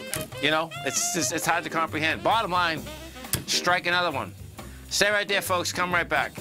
You know, it's hard to comprehend. Bottom line, strike another one. Stay right there, folks. Come right back.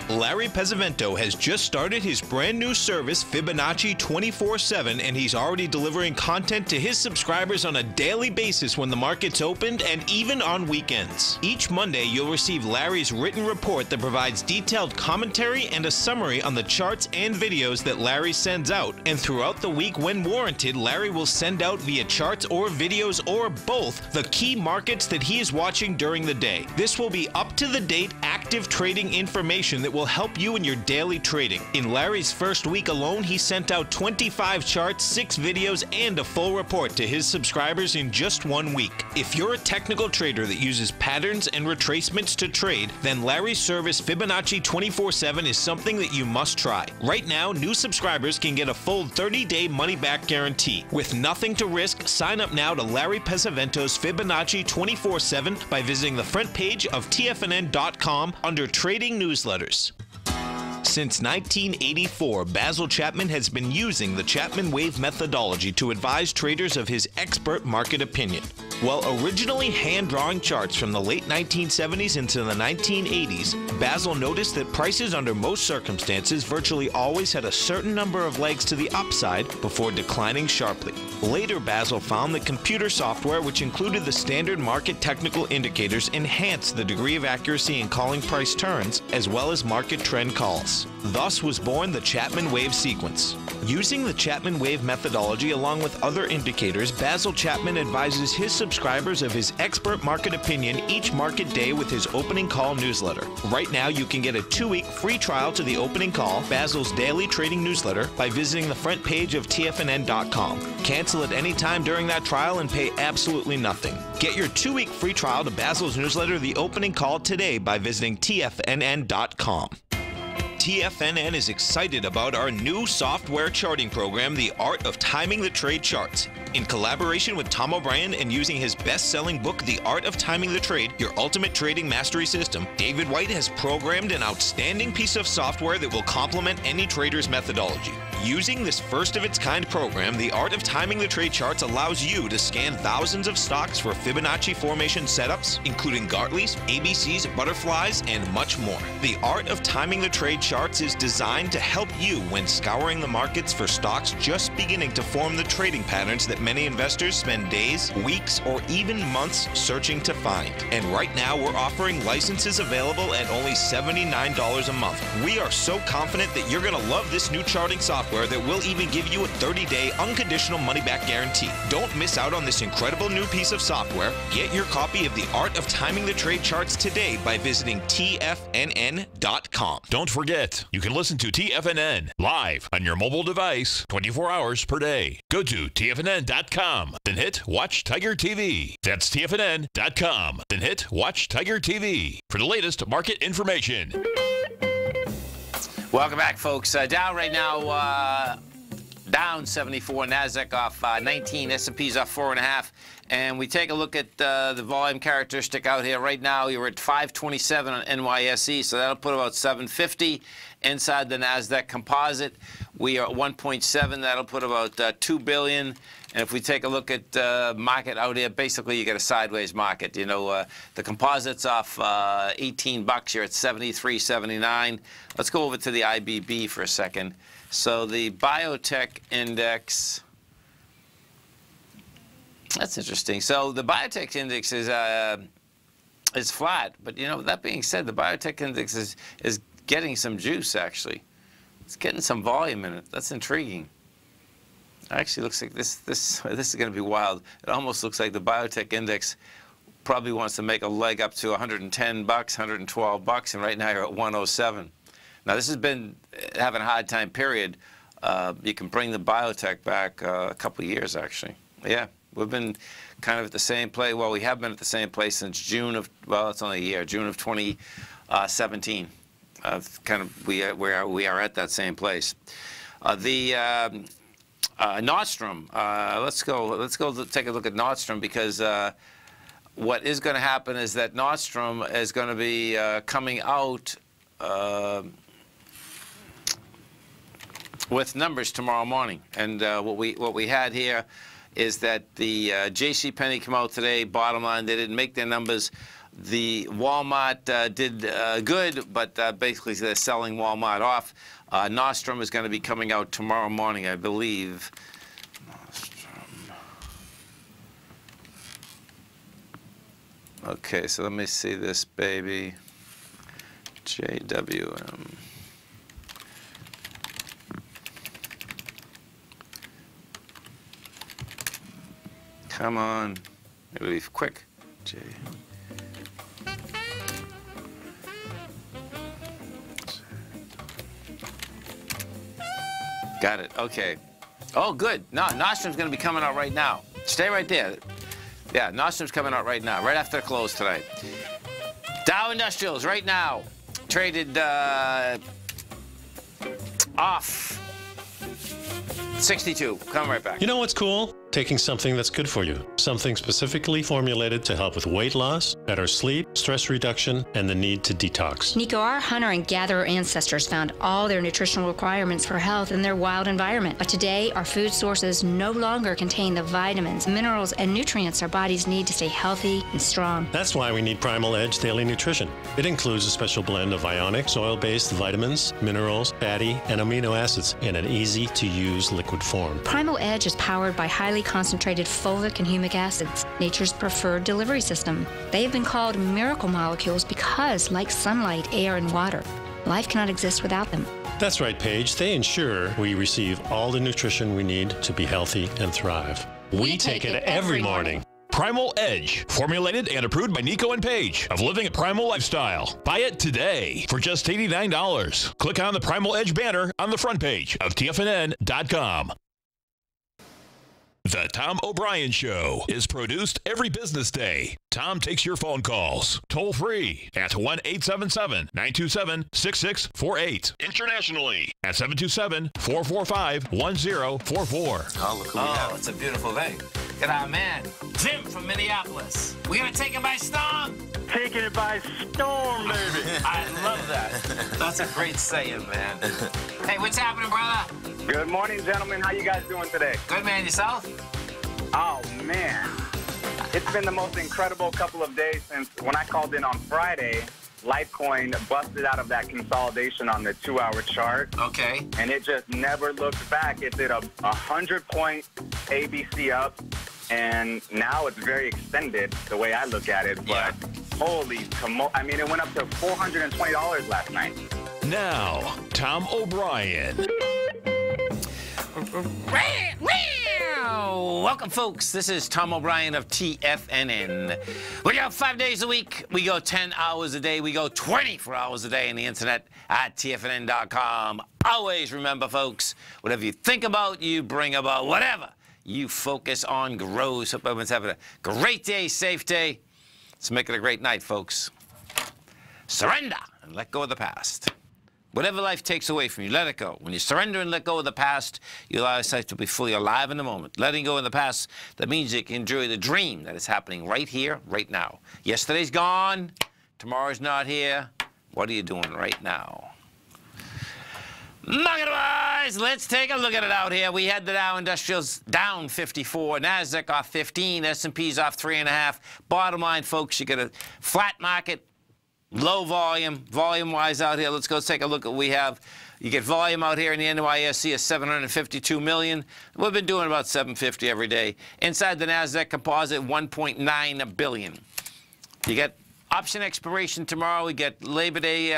Larry Pesavento has just started his brand new service, Fibonacci 24/7, and he's already delivering content to his subscribers on a daily basis when the market's opened and even on weekends. Each Monday, you'll receive Larry's written report that provides detailed commentary and a summary on the charts and videos that Larry sends out. And throughout the week, when warranted, Larry will send out via charts or videos or both the key markets that he is watching during the day. This will be up-to-the-date, active trading information that will help you in your daily trading. In Larry's first week alone, he sent out 25 charts, 6 videos, and a full report to his subscribers in just 1 week. If you're a technical trader that uses patterns and retracements to trade, then Larry's service Fibonacci 24/7 is something that you must try. Right now, new subscribers can get a full 30-day money-back guarantee. With nothing to risk, sign up now to Larry Pesavento's Fibonacci 24/7 by visiting the front page of TFNN.com under Trading Newsletters. Since 1984, Basil Chapman has been using the Chapman Wave methodology to advise traders of his expert market opinion. While originally hand-drawing charts from the late 1970s into the 1980s, Basil noticed that prices under most circumstances virtually always had a certain number of legs to the upside before declining sharply. Later, Basil found that computer software, which included the standard market technical indicators, enhanced the degree of accuracy in calling price turns, as well as market trend calls. Thus was born the Chapman Wave sequence. Using the Chapman Wave methodology along with other indicators, Basil Chapman advises his subscribers of his expert market opinion each market day with his opening call newsletter. Right now, you can get a 2-week free trial to the opening call, Basil's daily trading newsletter, by visiting the front page of TFNN.com. Cancel at any time during that trial and pay absolutely nothing. Get your 2-week free trial to Basil's newsletter, The Opening Call, today by visiting TFNN.com. TFNN is excited about our new software charting program, The Art of Timing the Trade Charts. In collaboration with Tom O'Brien and using his best-selling book, The Art of Timing the Trade, Your Ultimate Trading Mastery System, David White has programmed an outstanding piece of software that will complement any trader's methodology. Using this first-of-its-kind program, The Art of Timing the Trade Charts allows you to scan thousands of stocks for Fibonacci formation setups, including Gartley's, ABC's, butterflies, and much more. The Art of Timing the Trade Charts is designed to help you when scouring the markets for stocks just beginning to form the trading patterns that many investors spend days, weeks, or even months searching to find. And right now, we're offering licenses available at only $79 a month. We are so confident that you're going to love this new charting software that will even give you a 30-day unconditional money-back guarantee. Don't miss out on this incredible new piece of software. Get your copy of The Art of Timing the Trade Charts today by visiting TFNN.com. Don't forget, you can listen to TFNN live on your mobile device 24 hours per day. Go to TFNN.com, then hit Watch Tiger TV. That's TFNN.com, then hit Watch Tiger TV for the latest market information. Welcome back, folks. Dow right now down 74, NASDAQ off 19, S&P's off 4.5. And we take a look at the volume characteristic out here. Right now, you're at 527 on NYSE, so that'll put about 750 inside the NASDAQ composite. We are at 1.7. That'll put about 2 billion. And if we take a look at market out here, basically you get a sideways market. You know, the composite's off 18 bucks. You're at 73.79. Let's go over to the IBB for a second. So the biotech index. That's interesting. So the biotech index is flat, but you know, that being said, the biotech index is getting some juice actually. It's getting some volume in it. That's intriguing. Actually, looks like this is going to be wild. It almost looks like the biotech index probably wants to make a leg up to 110 bucks, 112 bucks, and right now you're at 107. Now this has been having a hard time period. You can bring the biotech back a couple of years actually. Yeah. We've been kind of at the same place. Well, we have been at the same place since June of, well, it's only a year, June of 20, 17. Kind of we are at that same place. The Nordstrom. Let's go take a look at Nordstrom, because what is going to happen is that Nordstrom is going to be coming out with numbers tomorrow morning. And what we had here is that the JCPenney come out today. Bottom line, they didn't make their numbers. The Walmart did good, but basically they're selling Walmart off. Nordstrom is going to be coming out tomorrow morning, I believe. Nordstrom. Okay, so let me see this baby. JWM. Come on. It'll be quick. J. Got it. Okay. Oh, good. No, Nordstrom's going to be coming out right now. Stay right there. Yeah, Nordstrom's coming out right now, right after the close tonight. Dow Industrials right now traded off 62. Come right back. You know what's cool? Taking something that's good for you. Something specifically formulated to help with weight loss, better sleep, stress reduction, and the need to detox. Nico, our hunter and gatherer ancestors found all their nutritional requirements for health in their wild environment. But today, our food sources no longer contain the vitamins, minerals, and nutrients our bodies need to stay healthy and strong. That's why we need Primal Edge Daily Nutrition. It includes a special blend of ionic, oil-based vitamins, minerals, fatty, and amino acids in an easy-to-use liquid form. Primal Edge is powered by highly concentrated fulvic and humic acids, nature's preferred delivery system. They have been called miracle molecules because, like sunlight, air, and water, life cannot exist without them. That's right, Paige. They ensure we receive all the nutrition we need to be healthy and thrive. We take it every morning. Primal Edge, formulated and approved by Nico and Paige of Living a Primal Lifestyle. Buy it today for just $89. Click on the Primal Edge banner on the front page of TFNN.com. The Tom O'Brien Show is produced every business day. Tom takes your phone calls toll free at 1-877-927-6648. Internationally at 727-445-1044. Oh, look who we have. It's a beautiful day. Look at our man, Tim from Minneapolis. We're going to take it by storm. Taking it by storm, baby. I love that. That's a great saying, man. Hey, what's happening, brother? Good morning, gentlemen. How you guys doing today? Good, man. Yourself? Oh, man. It's been the most incredible couple of days since when I called in on Friday, Litecoin busted out of that consolidation on the 2-hour chart. Okay. And it just never looked back. It did a 100-point ABC up, and now it's very extended the way I look at it. But yeah. Holy I mean, it went up to $420 last night. Now, Tom O'Brien. Welcome, folks. This is Tom O'Brien of TFNN. We go 5 days a week. We go 10 hours a day. We go 24 hours a day on the internet at TFNN.com. Always remember, folks, whatever you think about, you bring about. Whatever you focus on grows. Hope everyone's having a great day, safe day. Let's make it a great night, folks. Surrender and let go of the past. Whatever life takes away from you, let it go. When you surrender and let go of the past, you allow yourself to be fully alive in the moment. Letting go of the past, that means you can enjoy the dream that is happening right here, right now. Yesterday's gone. Tomorrow's not here. What are you doing right now? Market-wise, let's take a look at it out here. We had the Dow Industrials down 54, NASDAQ off 15, S&P's off 3.5. Bottom line, folks, you get a flat market. Low volume, volume-wise out here. Let's go take a look at what we have. You get volume out here in the NYSE of 752 million. We've been doing about 750 every day. Inside the NASDAQ composite, 1.9 billion. You get option expiration tomorrow. We get Labor Day,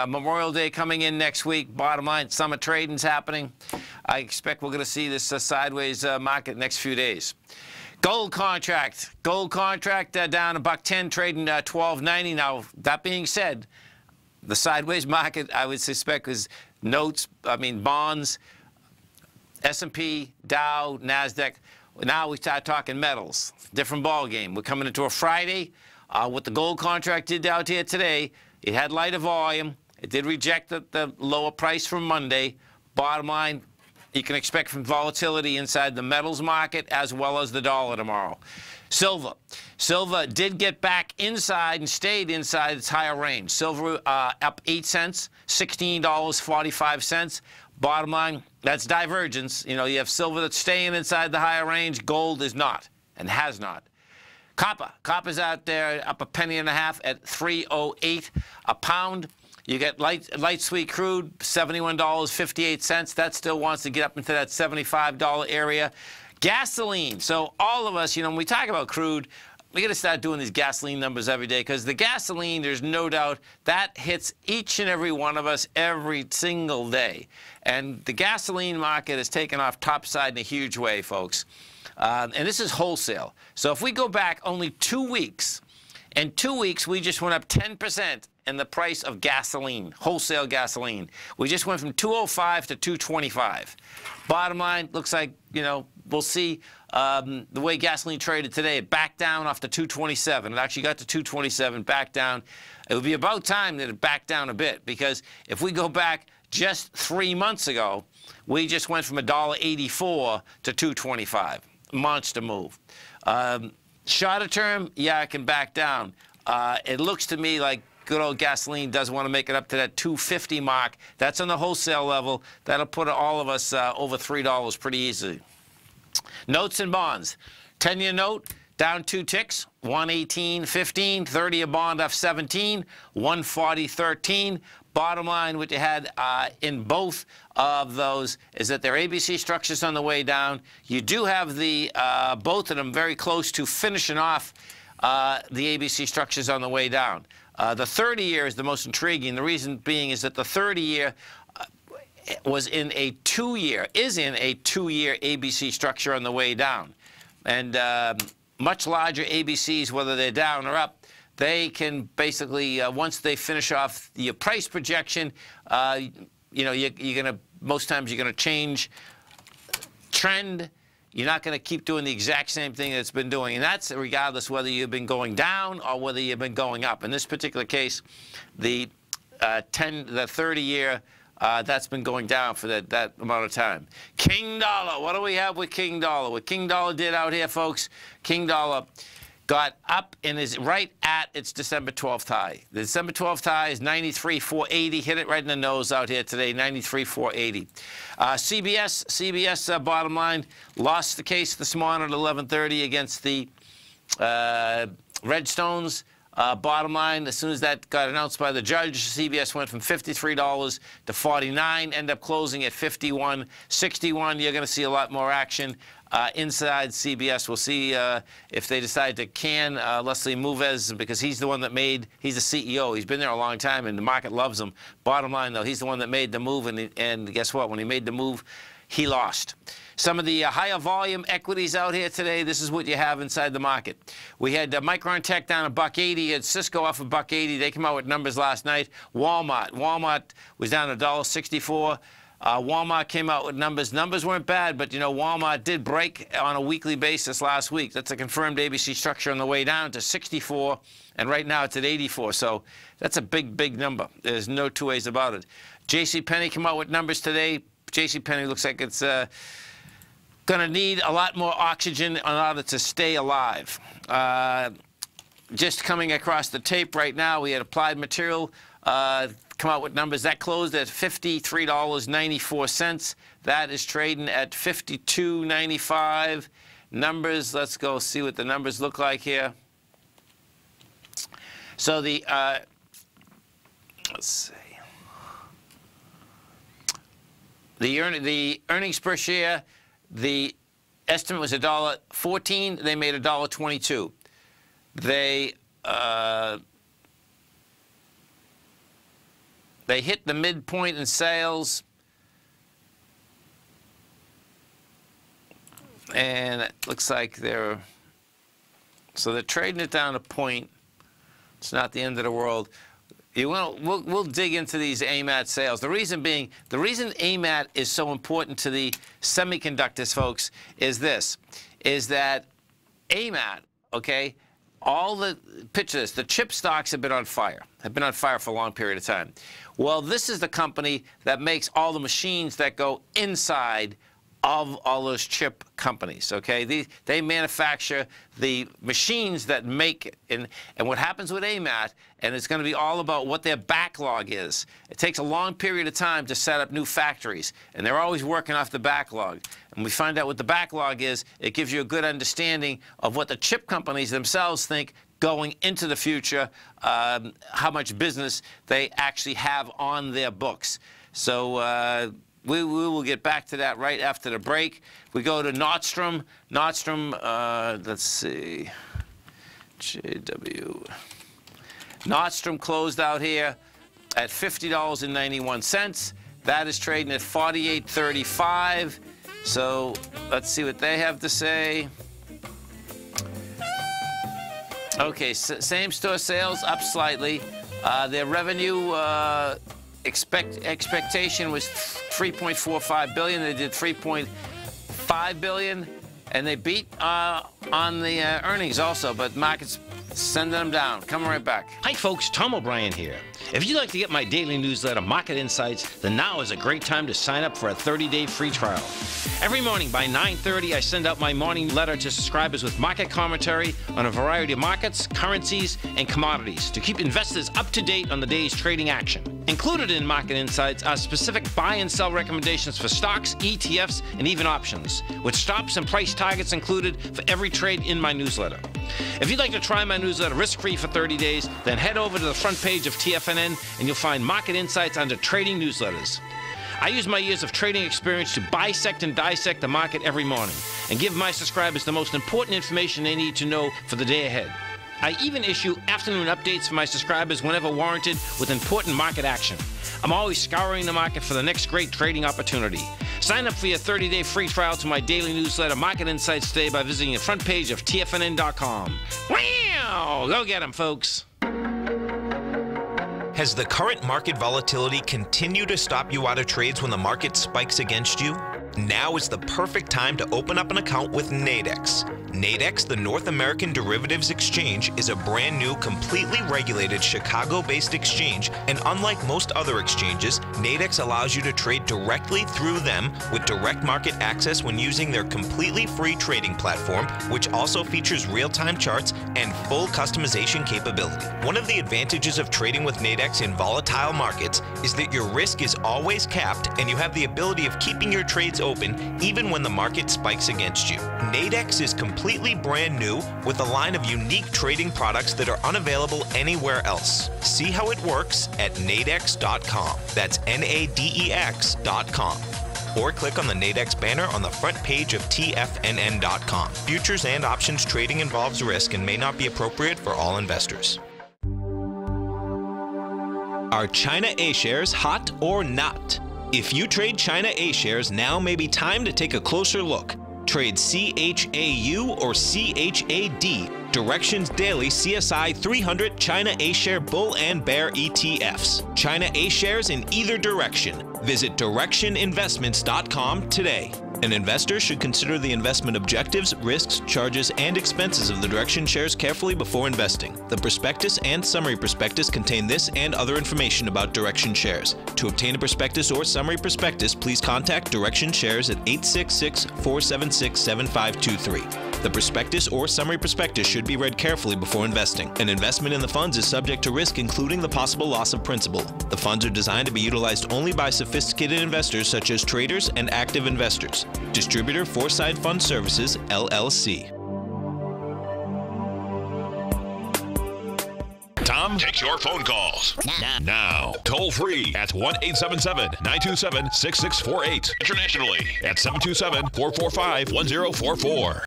Memorial Day coming in next week. Bottom line, summer trading's happening. I expect we're going to see this sideways market next few days. Gold contract down $1.10, trading $12.90. Now, that being said, the sideways market, I would suspect, is bonds, S&P, Dow, NASDAQ. Now we start talking metals. Different ball game. We're coming into a Friday. What the gold contract did out here today, It had lighter volume. It did reject the lower price from Monday. Bottom line, you can expect from volatility inside the metals market as well as the dollar tomorrow. Silver. Silver did get back inside and stayed inside its higher range. Silver up 8 cents, $16.45. Bottom line, that's divergence. You know, you have silver that's staying inside the higher range. Gold is not and has not. Copper. Copper's out there up 1.5 pennies at $3.08 a pound. You get light sweet crude, $71.58. That still wants to get up into that $75 area. Gasoline. So all of us, you know, when we talk about crude, we got to start doing these gasoline numbers every day, because the gasoline, there's no doubt, that hits each and every one of us every single day. And the gasoline market has taken off topside in a huge way, folks. And this is wholesale. So if we go back only 2 weeks, in 2 weeks we just went up 10% in the price of gasoline, wholesale gasoline. We just went from $2.05 to $2.25. Bottom line, looks like, you know, we'll see the way gasoline traded today. It backed down off to $2.27. It actually got to $2.27, back down. It would be about time that it backed down a bit, because if we go back just 3 months ago, we just went from $1.84 to $2.25. Monster move. Shorter term, yeah, it can back down. It looks to me like good old gasoline does want to make it up to that $2.50 mark. That's on the wholesale level. That'll put all of us over $3 pretty easily. Notes and bonds. 10-year note down 2 ticks, 118.15. 30-year bond off 17, 140.13. Bottom line, what you had in both of those is that their ABC structure's on the way down. You do have the both of them very close to finishing off the ABC structures on the way down. The 30-year is the most intriguing. The reason being is that the 30-year is in a 2-year ABC structure on the way down. And much larger ABCs, whether they're down or up, they can basically, once they finish off your price projection, you know, you're going to, most times you're going to change trend. You're not going to keep doing the exact same thing that it's been doing. And that's regardless whether you've been going down or whether you've been going up. In this particular case, the 30-year, that's been going down for that amount of time. King Dollar. What do we have with King Dollar? What King Dollar did out here, folks, King Dollar got up and is right at its December 12th high. The December 12th high is 93.480. Hit it right in the nose out here today, 93.480. CBS bottom line lost the case this morning at 11:30 against the Redstones. Bottom line, as soon as that got announced by the judge, CBS went from $53 to $49, ended up closing at $51.61. You're going to see a lot more action inside CBS. We'll see if they decide to can Leslie Moonves, because he's the one that made, he's the CEO. He's been there a long time, and the market loves him. Bottom line, though, he's the one that made the move, and guess what? When he made the move, he lost. Some of the higher volume equities out here today, this is what you have inside the market. We had Micron Tech down at $1.80, had Cisco off of $1.80. They came out with numbers last night. Walmart was down $1.64. Walmart came out with numbers. Numbers weren't bad, but, you know, Walmart did break on a weekly basis last week. That's a confirmed ABC structure on the way down to 64, and right now it's at 84. So that's a big, big number. There's no two ways about it. JCPenney came out with numbers today. JCPenney looks like it's going to need a lot more oxygen in order to stay alive. Just coming across the tape right now, we had Applied Material come out with numbers. That closed at $53.94. That is trading at $52.95. Numbers, let's go see what the numbers look like here. So the, let's see. The earnings per share, the estimate was $1.14. They made $1.22. They hit the midpoint in sales, and it looks like they're trading it down a point. It's not the end of the world. We'll dig into these AMAT sales. The reason being, the reason AMAT is so important to the semiconductors, folks, is this, is that AMAT, okay, picture this, the chip stocks have been on fire for a long period of time. Well, this is the company that makes all the machines that go inside of all those chip companies, okay? They manufacture the machines that make it. And what happens with AMAT, and it's going to be all about what their backlog is. It takes a long period of time to set up new factories, and they're always working off the backlog. And we find out what the backlog is. It gives you a good understanding of what the chip companies themselves think going into the future, how much business they actually have on their books. So we will get back to that right after the break. We go to Nordstrom. Nordstrom, let's see, JW. Nordstrom closed out here at $50.91. That is trading at $48.35. So let's see what they have to say. Okay, same store sales up slightly. Their revenue expectation was $3.45 billion. They did $3.5 billion, and they beat on the earnings also, but markets sending them down. Coming right back. Hi folks, Tom O'Brien here. If you'd like to get my daily newsletter, Market Insights, then now is a great time to sign up for a 30-day free trial. Every morning by 9:30, I send out my morning letter to subscribers with market commentary on a variety of markets, currencies, and commodities to keep investors up to date on the day's trading action. Included in Market Insights are specific buy and sell recommendations for stocks, ETFs, and even options, with stops and price targets included for every trade in my newsletter. If you'd like to try my newsletter risk-free for 30 days, then head over to the front page of TFNN and you'll find Market Insights under Trading Newsletters. I use my years of trading experience to bisect and dissect the market every morning and give my subscribers the most important information they need to know for the day ahead. I even issue afternoon updates for my subscribers whenever warranted with important market action. I'm always scouring the market for the next great trading opportunity. Sign up for your 30-day free trial to my daily newsletter, Market Insights, today by visiting the front page of TFNN.com. Wow! Go get 'em, folks. Has the current market volatility continued to stop you out of trades when the market spikes against you? Now is the perfect time to open up an account with Nadex. Nadex, the North American Derivatives Exchange, is a brand new, completely regulated Chicago-based exchange, and unlike most other exchanges, Nadex allows you to trade directly through them with direct market access when using their completely free trading platform, which also features real-time charts and full customization capability. One of the advantages of trading with Nadex in volatile markets is that your risk is always capped and you have the ability of keeping your trades open even when the market spikes against you. Nadex is completely brand new with a line of unique trading products that are unavailable anywhere else. See how it works at nadex.com. That's NADEX.com. Or click on the Nadex banner on the front page of TFNN.com. Futures and options trading involves risk and may not be appropriate for all investors. Are China A-shares hot or not? If you trade China A-shares, now may be time to take a closer look. Trade CHAU or CHAD, Directions Daily CSI 300 China A-share Bull and Bear ETFs. China A-shares in either direction. Visit directioninvestments.com today. An investor should consider the investment objectives, risks, charges, and expenses of the Direction shares carefully before investing. The prospectus and summary prospectus contain this and other information about Direction shares. To obtain a prospectus or summary prospectus, please contact Direction shares at 866-476-7523. The prospectus or summary prospectus should be read carefully before investing. An investment in the funds is subject to risk, including the possible loss of principal. The funds are designed to be utilized only by sophisticated investors such as traders and active investors. Distributor Foreside Fund Services, LLC. Tom takes your phone calls now. Toll free at 1-877-927-6648. Internationally at 727-445-1044.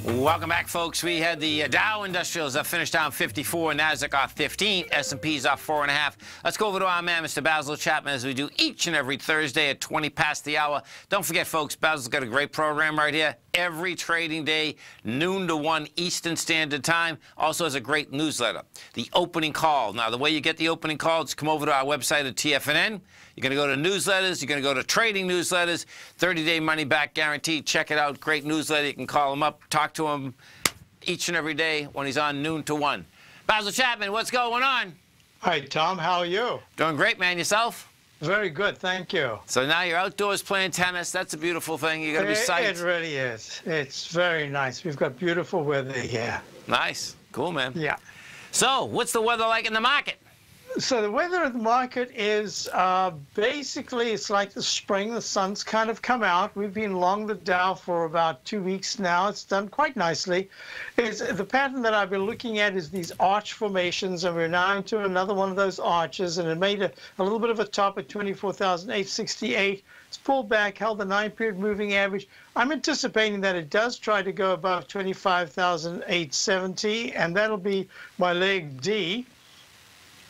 Welcome back, folks. We had the Dow Industrials that finished down 54, NASDAQ off 15, S&P's off 4.5. Let's go over to our man, Mr. Basil Chapman, as we do each and every Thursday at 20 past the hour. Don't forget, folks, Basil's got a great program right here. Every trading day, noon to 1 Eastern Standard Time. Also has a great newsletter, The Opening Call. Now, the way you get the opening call is come over to our website at TFNN. You're going to go to newsletters. You're going to go to trading newsletters. 30-day money-back guarantee. Check it out. Great newsletter. You can call them up, talk to them, each and every day when he's on noon to 1. Basil Chapman, what's going on? Hi, Tom. How are you? Doing great, man. Yourself? Very good, thank you. So now you're outdoors playing tennis. That's a beautiful thing. You're going to be psyched. It really is. It's very nice. We've got beautiful weather here. Nice. Cool, man. Yeah. So what's the weather like in the market? So the weather at the market is basically, it's like the spring. The sun's kind of come out. We've been long the Dow for about 2 weeks now. It's done quite nicely. The pattern that I've been looking at is these arch formations, and we're now into another one of those arches, and it made a little bit of a top at 24,868. It's pulled back, held the 9-period moving average. I'm anticipating that it does try to go above 25,870, and that'll be my leg D.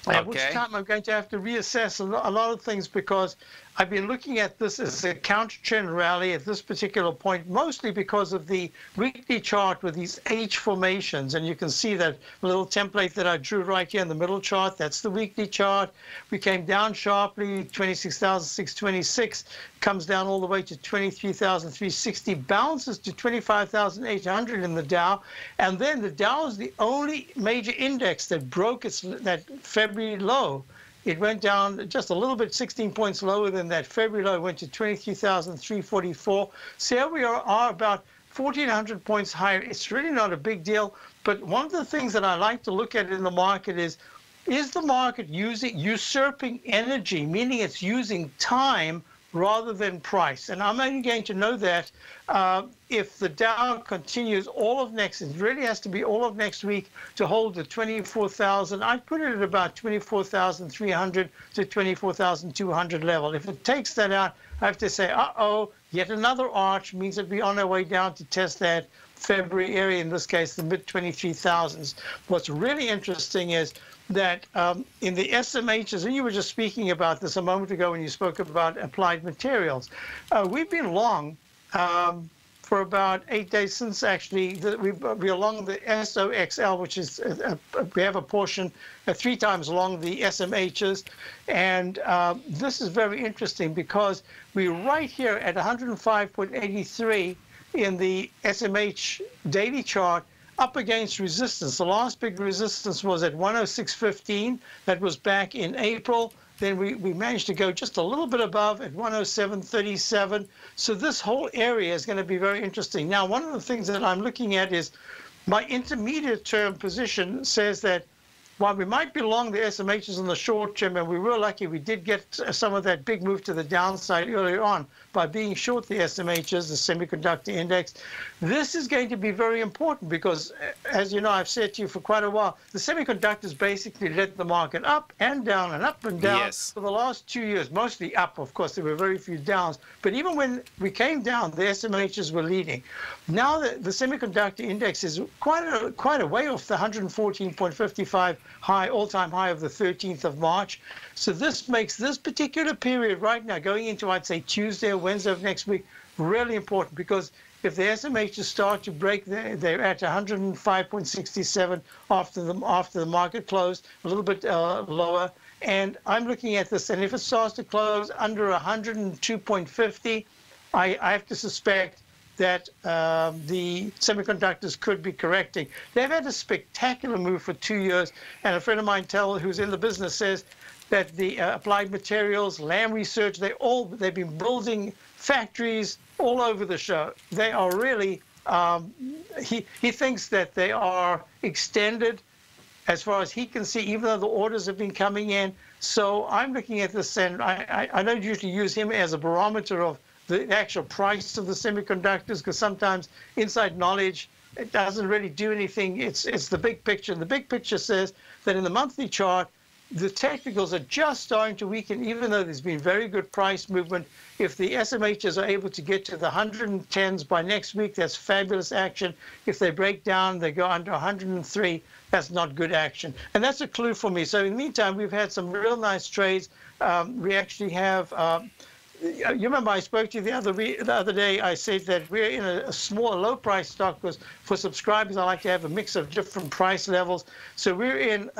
At which time I'm going to have to reassess a lot of things, because I've been looking at this as a counter-trend rally at this particular point, mostly because of the weekly chart with these H formations. And you can see that little template that I drew right here in the middle chart. That's the weekly chart. We came down sharply, 26,626, comes down all the way to 23,360, bounces to 25,800 in the Dow. And then the Dow is the only major index that broke that February low. It went down just a little bit, 16 points lower than that February low. It went to 23,344. So here we are about 1,400 points higher. It's really not a big deal. But one of the things that I like to look at in the market is the market usurping energy, meaning it's using time rather than price? And I'm only going to know that if the Dow continues all of next, it really has to be all of next week to hold the 24,000. I'd put it at about 24,300 to 24,200 level. If it takes that out, I have to say, uh-oh, yet another arch means that we're on our way down to test that February area, in this case, the mid-23,000s. What's really interesting is that in the SMHs, and you were just speaking about this a moment ago when you spoke about applied materials, we've been long for about 8 days since, actually, we're along the SOXL, which is, we have a portion 3 times along the SMHs. And this is very interesting because we're right here at 105.83 in the SMH daily chart, up against resistance. The last big resistance was at 106.15. That was back in April. Then we managed to go just a little bit above at 107.37. So this whole area is going to be very interesting. Now, one of the things that I'm looking at is my intermediate term position says that while we might be long the SMHs in the short term, and we were lucky, we did get some of that big move to the downside earlier on by being short the SMHs, the semiconductor index. This is going to be very important because, as you know, I've said to you for quite a while, the semiconductors basically led the market up and down and up and down for the last 2 years, mostly up. Of course, there were very few downs. But even when we came down, the SMHs were leading. Now the semiconductor index is quite a way off the 114.55 high, all-time high of the 13th of March. So this makes this particular period right now, going into, I'd say, Tuesday or Wednesday of next week, really important, because if the SMHs start to break, they're at 105.67 after the market closed, a little bit lower. And I'm looking at this, and if it starts to close under 102.50, I have to suspect that the semiconductors could be correcting. They've had a spectacular move for 2 years, and a friend of mine, who's in the business, says that the applied materials, Lam Research, they've been building factories all over the show. They are really, he thinks that they are extended as far as he can see, even though the orders have been coming in. So I'm looking at this, and I don't usually use him as a barometer of the actual price of the semiconductors, because sometimes inside knowledge, it doesn't really do anything. It's the big picture. And the big picture says that in the monthly chart, the technicals are just starting to weaken, even though there's been very good price movement. If the SMHs are able to get to the 110s by next week, that's fabulous action. If they break down, they go under 103, that's not good action. And that's a clue for me. So in the meantime, we've had some real nice trades. We actually have... you remember I spoke to you the other day. I said that we're in a small, low-price stock because for subscribers, I like to have a mix of different price levels. So we're in...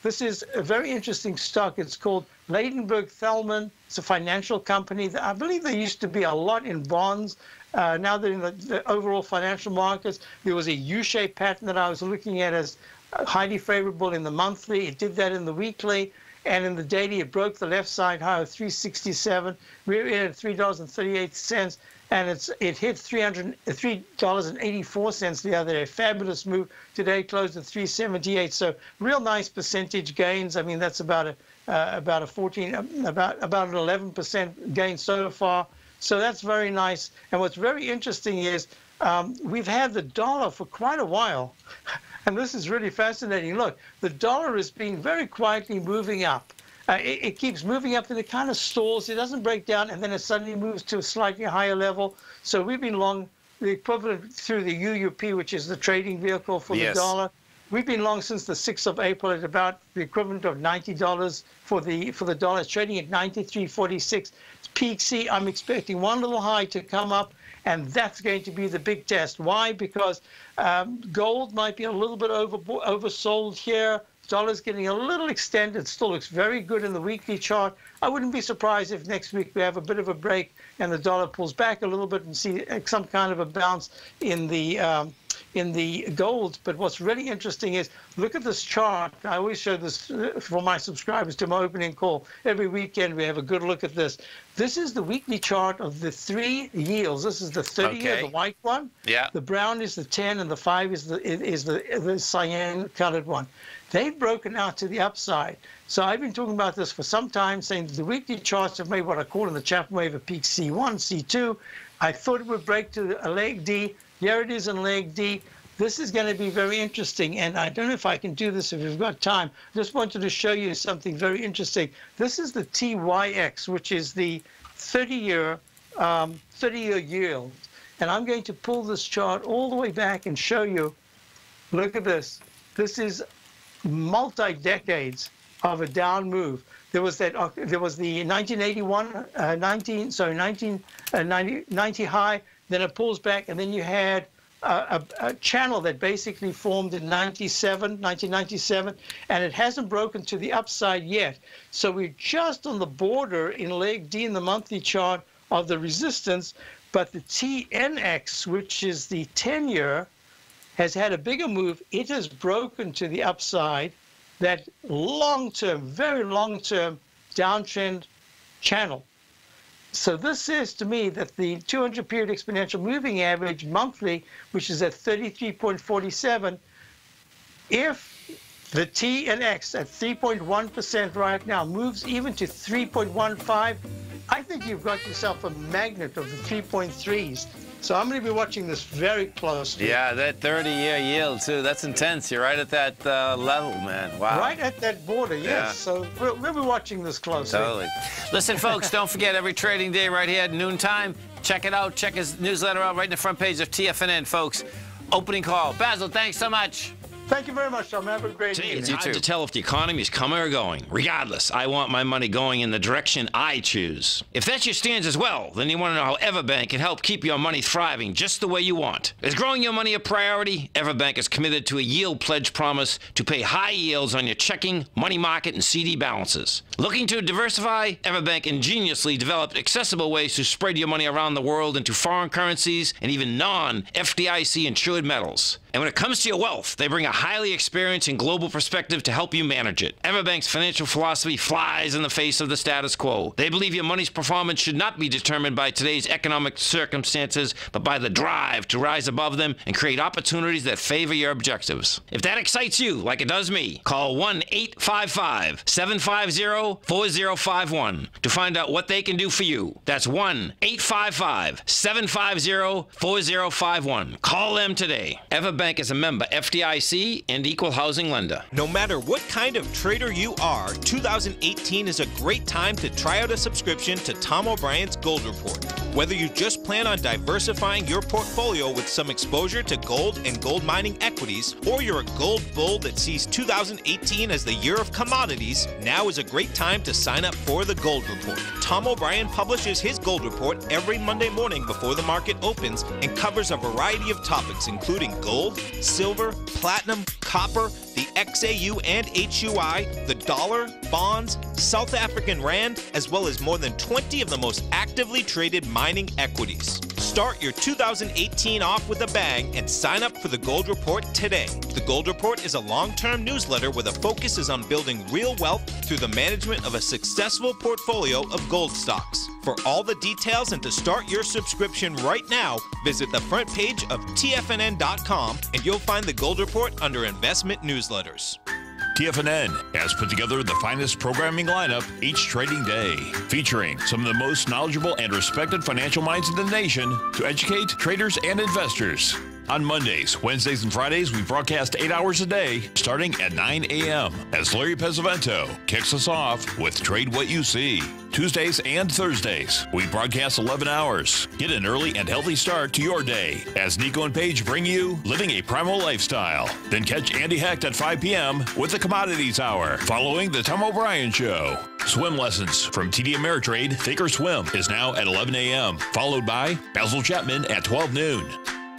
this is a very interesting stock. It's called Ladenburg Thalmann It's a financial company. I believe they used to be a lot in bonds. Now they're in the overall financial markets. There was a U-shaped pattern that I was looking at as highly favorable in the monthly. It did that in the weekly. And in the daily, it broke the left side high of 367. We're in at $3.38, and it hit $3.84 the other day. Fabulous move. Today closed at 378. So real nice percentage gains. I mean, that's about an 11% gain so far. So that's very nice. And what's very interesting is we've had the dollar for quite a while. And this is really fascinating. Look, the dollar is being very quietly moving up. It keeps moving up and it kind of stalls. It doesn't break down, and then it suddenly moves to a slightly higher level. So we've been long, the equivalent through the UUP, which is the trading vehicle for the dollar. We've been long since the 6th of April at about the equivalent of $90 for the dollar. It's trading at 93.46. It's peak C. I'm expecting one little high to come up, and that's going to be the big test. Why? Because gold might be a little bit oversold here. Dollar's getting a little extended. Still looks very good in the weekly chart. I wouldn't be surprised if next week we have a bit of a break and the dollar pulls back a little bit and see some kind of a bounce in the gold. But what's really interesting is, look at this chart. I always show this for my subscribers to my opening call. Every weekend we have a good look at this. This is the weekly chart of the 3 yields. This is the 30-year, the white one. Yeah. The brown is the 10, and the 5 is the cyan-colored one. They've broken out to the upside. So I've been talking about this for some time, saying the weekly charts have made what I call in the Chapman wave a peak C1, C2. I thought it would break to a leg D. Here it is in leg D. This is going to be very interesting, and I don't know if I can do this if we've got time. I just wanted to show you something very interesting. This is the TYX, which is the 30-year yield. And I'm going to pull this chart all the way back and show you. Look at this. This is multi-decades of a down move. There was the 1981, 1990 high. Then it pulls back, and then you had a channel that basically formed in 1997, and it hasn't broken to the upside yet. So we're just on the border in leg D in the monthly chart of the resistance, but the TNX, which is the 10-year, has had a bigger move. It has broken to the upside, that long-term, very long-term downtrend channel. So this says to me that the 200-period exponential moving average monthly, which is at 33.47, if the TNX at 3.1% right now moves even to 3.15, I think you've got yourself a magnet of the 3.3s. So I'm going to be watching this very closely. Yeah, that 30-year yield, too. That's intense. You're right at that level, man. Wow. Right at that border, yes. Yeah. So we'll be watching this closely. Totally. Listen, folks, don't forget every trading day right here at noontime. Check it out. Check his newsletter out right in the front page of TFNN, folks. Opening call. Basil, thanks so much. Thank you very much, Tom. Have a great evening. It's hard to tell if the economy is coming or going. Regardless, I want my money going in the direction I choose. If that's your stance as well, then you want to know how EverBank can help keep your money thriving just the way you want. Is growing your money a priority? EverBank is committed to a yield pledge promise to pay high yields on your checking, money market, and CD balances. Looking to diversify? EverBank ingeniously developed accessible ways to spread your money around the world into foreign currencies and even non-FDIC insured metals. And when it comes to your wealth, they bring a highly experienced and global perspective to help you manage it. EverBank's financial philosophy flies in the face of the status quo. They believe your money's performance should not be determined by today's economic circumstances, but by the drive to rise above them and create opportunities that favor your objectives. If that excites you, like it does me, call 1-855-750-4051 to find out what they can do for you. That's 1-855-750-4051. Call them today. EverBank is a member FDIC and equal housing lender. No matter what kind of trader you are, 2018 is a great time to try out a subscription to Tom O'Brien's Gold Report. Whether you just plan on diversifying your portfolio with some exposure to gold and gold mining equities, or you're a gold bull that sees 2018 as the year of commodities, now is a great time to sign up for the Gold Report. Tom O'Brien publishes his gold report every Monday morning before the market opens and covers a variety of topics including gold, silver, platinum, copper, the XAU and HUI, the dollar, bonds, South African rand, as well as more than 20 of the most actively traded mining equities. Start your 2018 off with a bang and sign up for the Gold Report today. The Gold Report is a long-term newsletter where the focus is on building real wealth through the management of a successful portfolio of gold stocks. For all the details and to start your subscription right now, visit the front page of TFNN.com and you'll find the Gold Report under Investment Newsletters. TFNN has put together the finest programming lineup each trading day, featuring some of the most knowledgeable and respected financial minds in the nation to educate traders and investors. On Mondays, Wednesdays, and Fridays, we broadcast 8 hours a day, starting at 9 a.m. as Larry Pesavento kicks us off with Trade What You See. Tuesdays and Thursdays, we broadcast 11 hours. Get an early and healthy start to your day as Nico and Paige bring you Living a Primal Lifestyle. Then catch Andy Hecht at 5 p.m. with the Commodities Hour, following the Tom O'Brien Show. Swim lessons from TD Ameritrade Thinkorswim is now at 11 a.m., followed by Basil Chapman at 12 noon.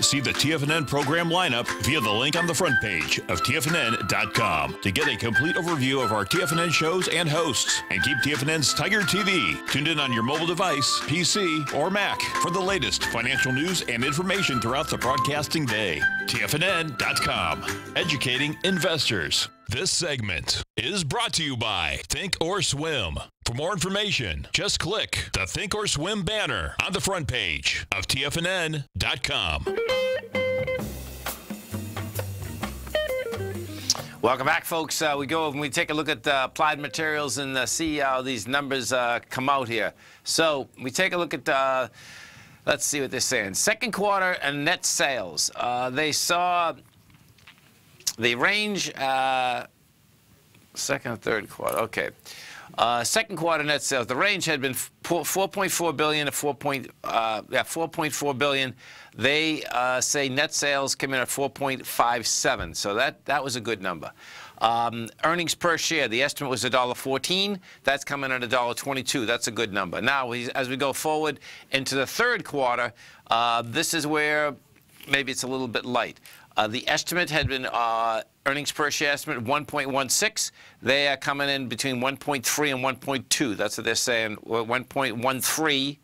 See the TFNN program lineup via the link on the front page of TFNN.com to get a complete overview of our TFNN shows and hosts. And keep TFNN's Tiger TV tuned in on your mobile device, PC, or Mac for the latest financial news and information throughout the broadcasting day. TFNN.com, educating investors. This segment is brought to you by Think or Swim. For more information, just click the Think or Swim banner on the front page of TFNN.com. Welcome back, folks. We go and we take a look at applied materials and see how these numbers come out here. So we take a look at, let's see what they're saying. Second quarter and net sales. They saw the range, second and third quarter, okay. Second quarter net sales, the range had been 4.4 billion to 4.4 billion. They say net sales came in at 4.57, so that was a good number. Earnings per share, the estimate was $1.14. That's coming at $1.22. That's a good number. Now, as we go forward into the third quarter, this is where maybe it's a little bit light. The estimate had been earnings per share estimate 1.16. They are coming in between 1.3 and 1.2. That's what they're saying. 1.13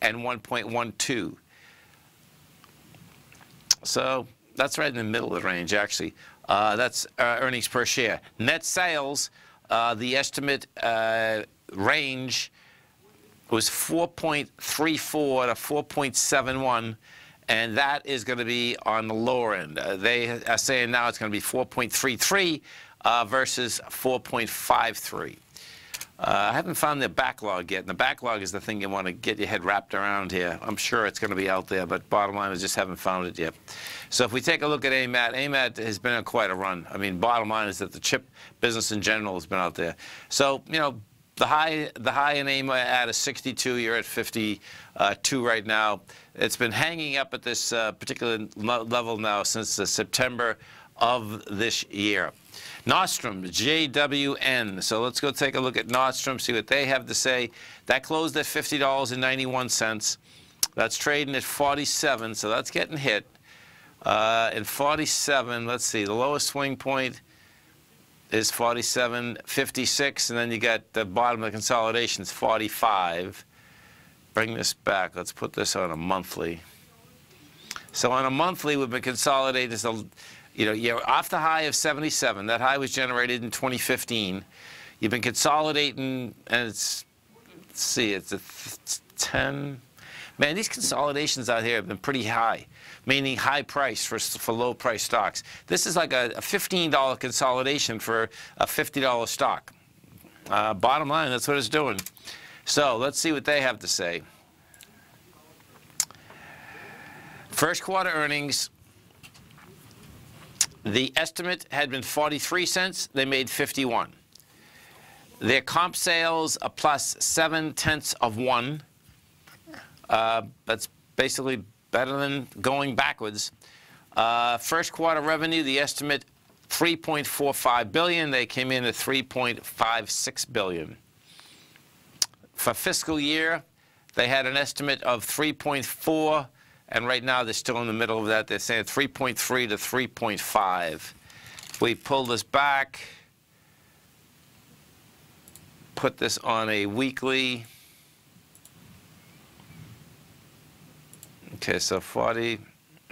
and 1.12. So that's right in the middle of the range, actually. That's earnings per share. Net sales, the estimate range was 4.34 to 4.71. And that is going to be on the lower end. They are saying now it's going to be 4.33 versus 4.53. I haven't found the backlog yet, and the backlog is the thing you want to get your head wrapped around here. I'm sure it's going to be out there, but bottom line is just haven't found it yet. So if we take a look at AMAT has been on quite a run. I mean, bottom line is that the chip business in general has been out there. So, you know, the high in AMAT is 62. You're at 52 right now. It's been hanging up at this particular level now since September of this year. Nostrum, JWN. So let's go take a look at Nostrum, see what they have to say. That closed at $50.91. That's trading at 47, so that's getting hit. And 47, let's see, the lowest swing point is 47.56, and then you got the bottom of the consolidation is 45. Bring this back. Let's put this on a monthly. So on a monthly, we've been consolidating. You know, you're off the high of 77. That high was generated in 2015. You've been consolidating, and it's, let's see, it's a 10. Man, these consolidations out here have been pretty high, meaning high price for low price stocks. This is like a $15 consolidation for a $50 stock. Bottom line, that's what it's doing. So let's see what they have to say. First quarter earnings, the estimate had been 43 cents. They made 51. Their comp sales a plus 0.7. That's basically better than going backwards. First quarter revenue, the estimate $3.45 billion. They came in at $3.56 billion. for fiscal year, they had an estimate of 3.4, and right now they're still in the middle of that. They're saying 3.3 to 3.5. If we pull this back, put this on a weekly. Okay, so 40.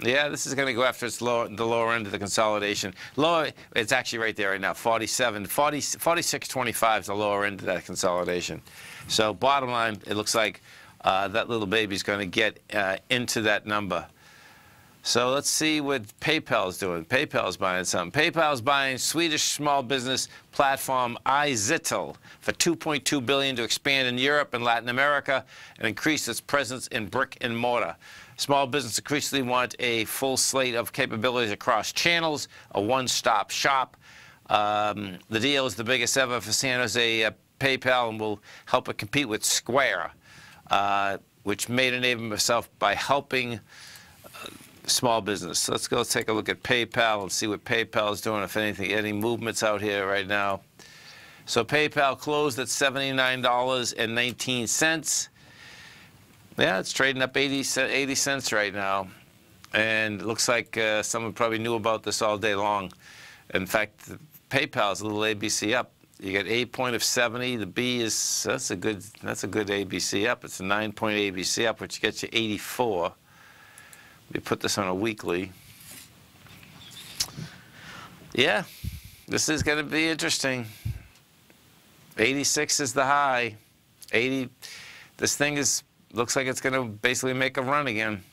Yeah, this is going to go after its the lower end of the consolidation. Lower, it's actually right there right now, 46.25 is the lower end of that consolidation. So bottom line, it looks like that little baby's going to get into that number. So let's see what PayPal's doing. PayPal's buying something. PayPal's buying Swedish small business platform iZettle for $2.2 billion to expand in Europe and Latin America and increase its presence in brick and mortar. Small businesses increasingly want a full slate of capabilities across channels, a one-stop shop. The deal is the biggest ever for San Jose PayPal and will help it compete with Square, which made a name of itself by helping small business. So let's go take a look at PayPal and see what PayPal is doing, if anything, any movements out here right now. So PayPal closed at $79.19. Yeah, it's trading up 80 cents right now. And it looks like someone probably knew about this all day long. In fact, PayPal is a little ABC up. You get A point of 70. The B is, that's a good ABC up. It's a 9-point ABC up, which gets you 84. We put this on a weekly. Yeah, this is going to be interesting. 86 is the high. 80. This thing looks like it's going to basically make a run again.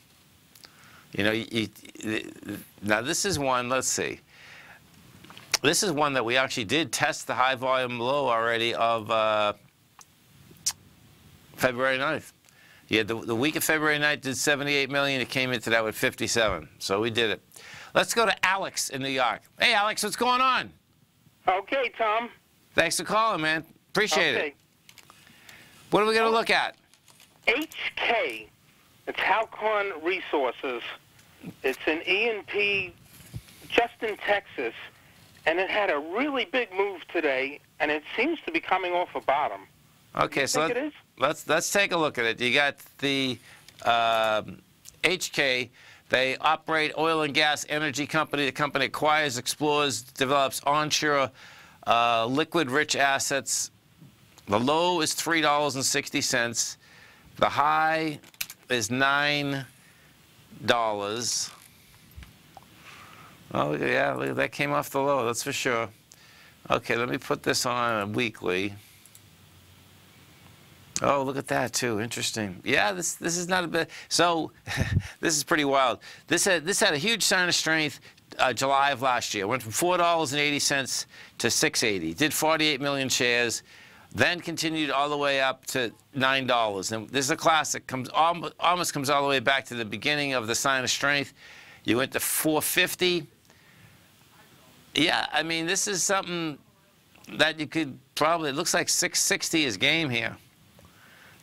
You know, now this is one. Let's see. This is one that we actually did test the high volume low already of February 9th. Yeah, the week of February 9th did 78 million. It came into that with 57. So we did it. Let's go to Alex in New York. Hey, Alex, what's going on? Okay, Tom. Thanks for calling, man. Appreciate it. What are we going to look at? HK. It's Halcon Resources. It's an E&P just in Texas, and it had a really big move today, and it seems to be coming off a bottom. Okay, so let's take a look at it. You got the HK. They operate oil and gas energy company. The company acquires, explores, develops onshore liquid-rich assets. The low is $3.60. The high is $9. Oh, yeah, look, that came off the low, that's for sure. Okay, let me put this on a weekly. Oh, look at that too. Interesting. Yeah, this is not a bit. So this is pretty wild. This had a huge sign of strength July of last year. Went from $4.80 to $6.80. Did 48 million shares. Then continued all the way up to $9. And this is a classic. Almost comes all the way back to the beginning of the sign of strength. You went to $4.50. Yeah, I mean, this is something that you could probably. It looks like $6.60 is game here.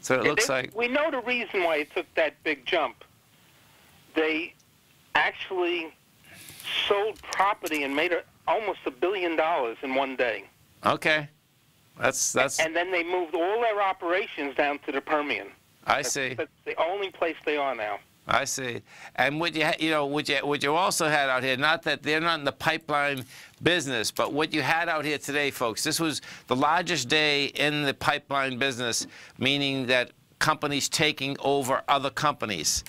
So it looks like... We know the reason why it took that big jump. They actually sold property and made almost $1 billion in one day. Okay. That's... And then they moved all their operations down to the Permian. I see. That's the only place they are now. I see. And what you also had out here, not that they're not in the pipeline business, but what you had out here today, folks, this was the largest day in the pipeline business, meaning that companies taking over other companies.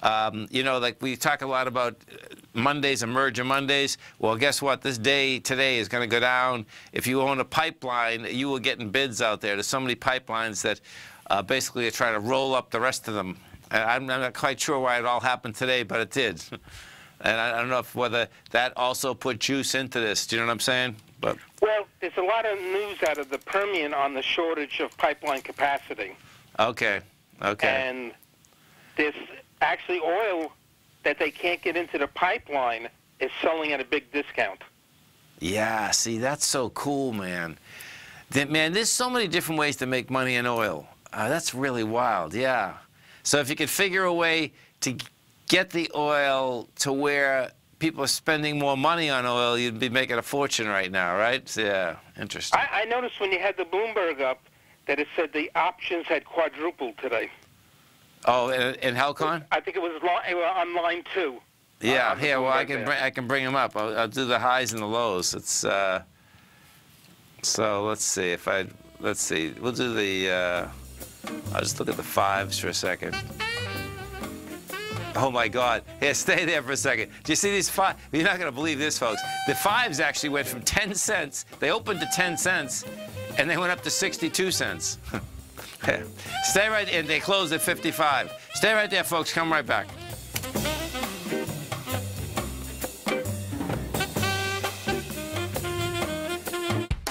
You know, like we talk a lot about Mondays and merger Mondays. Well, guess what? This day today is going to go down. If you own a pipeline, you were getting bids out there. There's so many pipelines that basically are trying to roll up the rest of them. I'm not quite sure why it all happened today, but it did. And I don't know whether that also put juice into this. Do you know what I'm saying? But well, there's a lot of news out of the Permian on the shortage of pipeline capacity. Okay. Okay. And there's actually oil that they can't get into the pipeline is selling at a big discount. Yeah, see, that's so cool, man. Man, there's so many different ways to make money in oil. That's really wild, yeah. So if you could figure a way to get the oil to where people are spending more money on oil, you'd be making a fortune right now, right? So, yeah, interesting. I noticed when you had the Bloomberg up that it said the options had quadrupled today. Oh, in Helcon? I think it was on line 2. Yeah, here. Well, I can bring them up. I'll do the highs and the lows. It's so let's see let's see. We'll do the. I'll just look at the 5s for a second. Oh my God! Here, stay there for a second. Do you see these 5? You're not going to believe this, folks. The 5s actually went from 10 cents. They opened to 10 cents, and they went up to 62 cents. Stay right there. They closed at 55. Stay right there, folks. Come right back.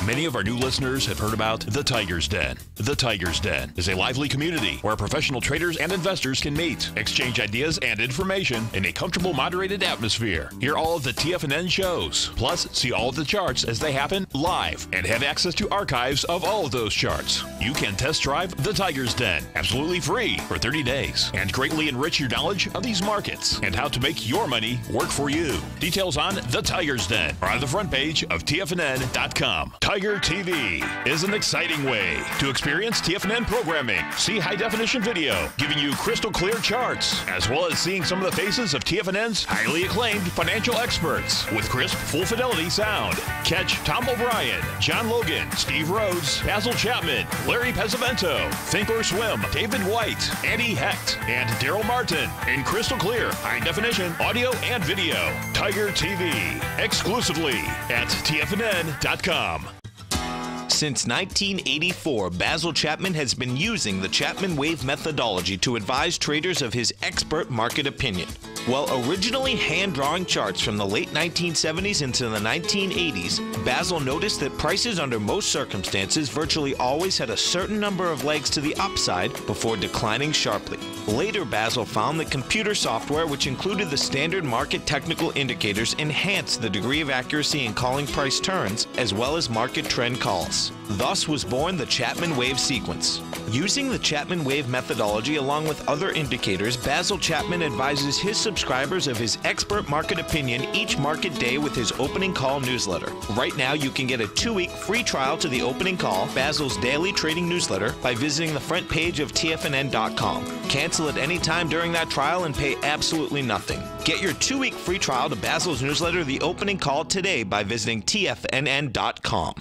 Many of our new listeners have heard about the Tiger's Den. The Tiger's Den is a lively community where professional traders and investors can meet, exchange ideas and information in a comfortable, moderated atmosphere. Hear all of the TFNN shows, plus see all of the charts as they happen live, and have access to archives of all of those charts. You can test drive the Tiger's Den absolutely free for 30 days and greatly enrich your knowledge of these markets and how to make your money work for you. Details on the Tiger's Den are on the front page of TFNN.com. Tiger TV is an exciting way to experience TFNN programming. See high-definition video giving you crystal clear charts, as well as seeing some of the faces of TFNN's highly acclaimed financial experts with crisp, full-fidelity sound. Catch Tom O'Brien, John Logan, Steve Rhodes, Basil Chapman, Larry Pesavento, Think or Swim, David White, Andy Hecht, and Daryl Martin in crystal clear, high-definition audio and video. Tiger TV, exclusively at TFNN.com. Since 1984, Basil Chapman has been using the Chapman Wave methodology to advise traders of his expert market opinion. While originally hand-drawing charts from the late 1970s into the 1980s, Basil noticed that prices under most circumstances virtually always had a certain number of legs to the upside before declining sharply. Later, Basil found that computer software, which included the standard market technical indicators, enhanced the degree of accuracy in calling price turns, as well as market trend calls. Thus was born the Chapman Wave sequence. Using the Chapman Wave methodology along with other indicators, Basil Chapman advises his subscribers of his expert market opinion each market day with his opening call newsletter. Right now, you can get a 2-week free trial to the opening call, Basil's daily trading newsletter, by visiting the front page of TFNN.com. Cancel at any time during that trial and pay absolutely nothing. Get your 2-week free trial to Basil's newsletter, The Opening Call, today by visiting TFNN.com.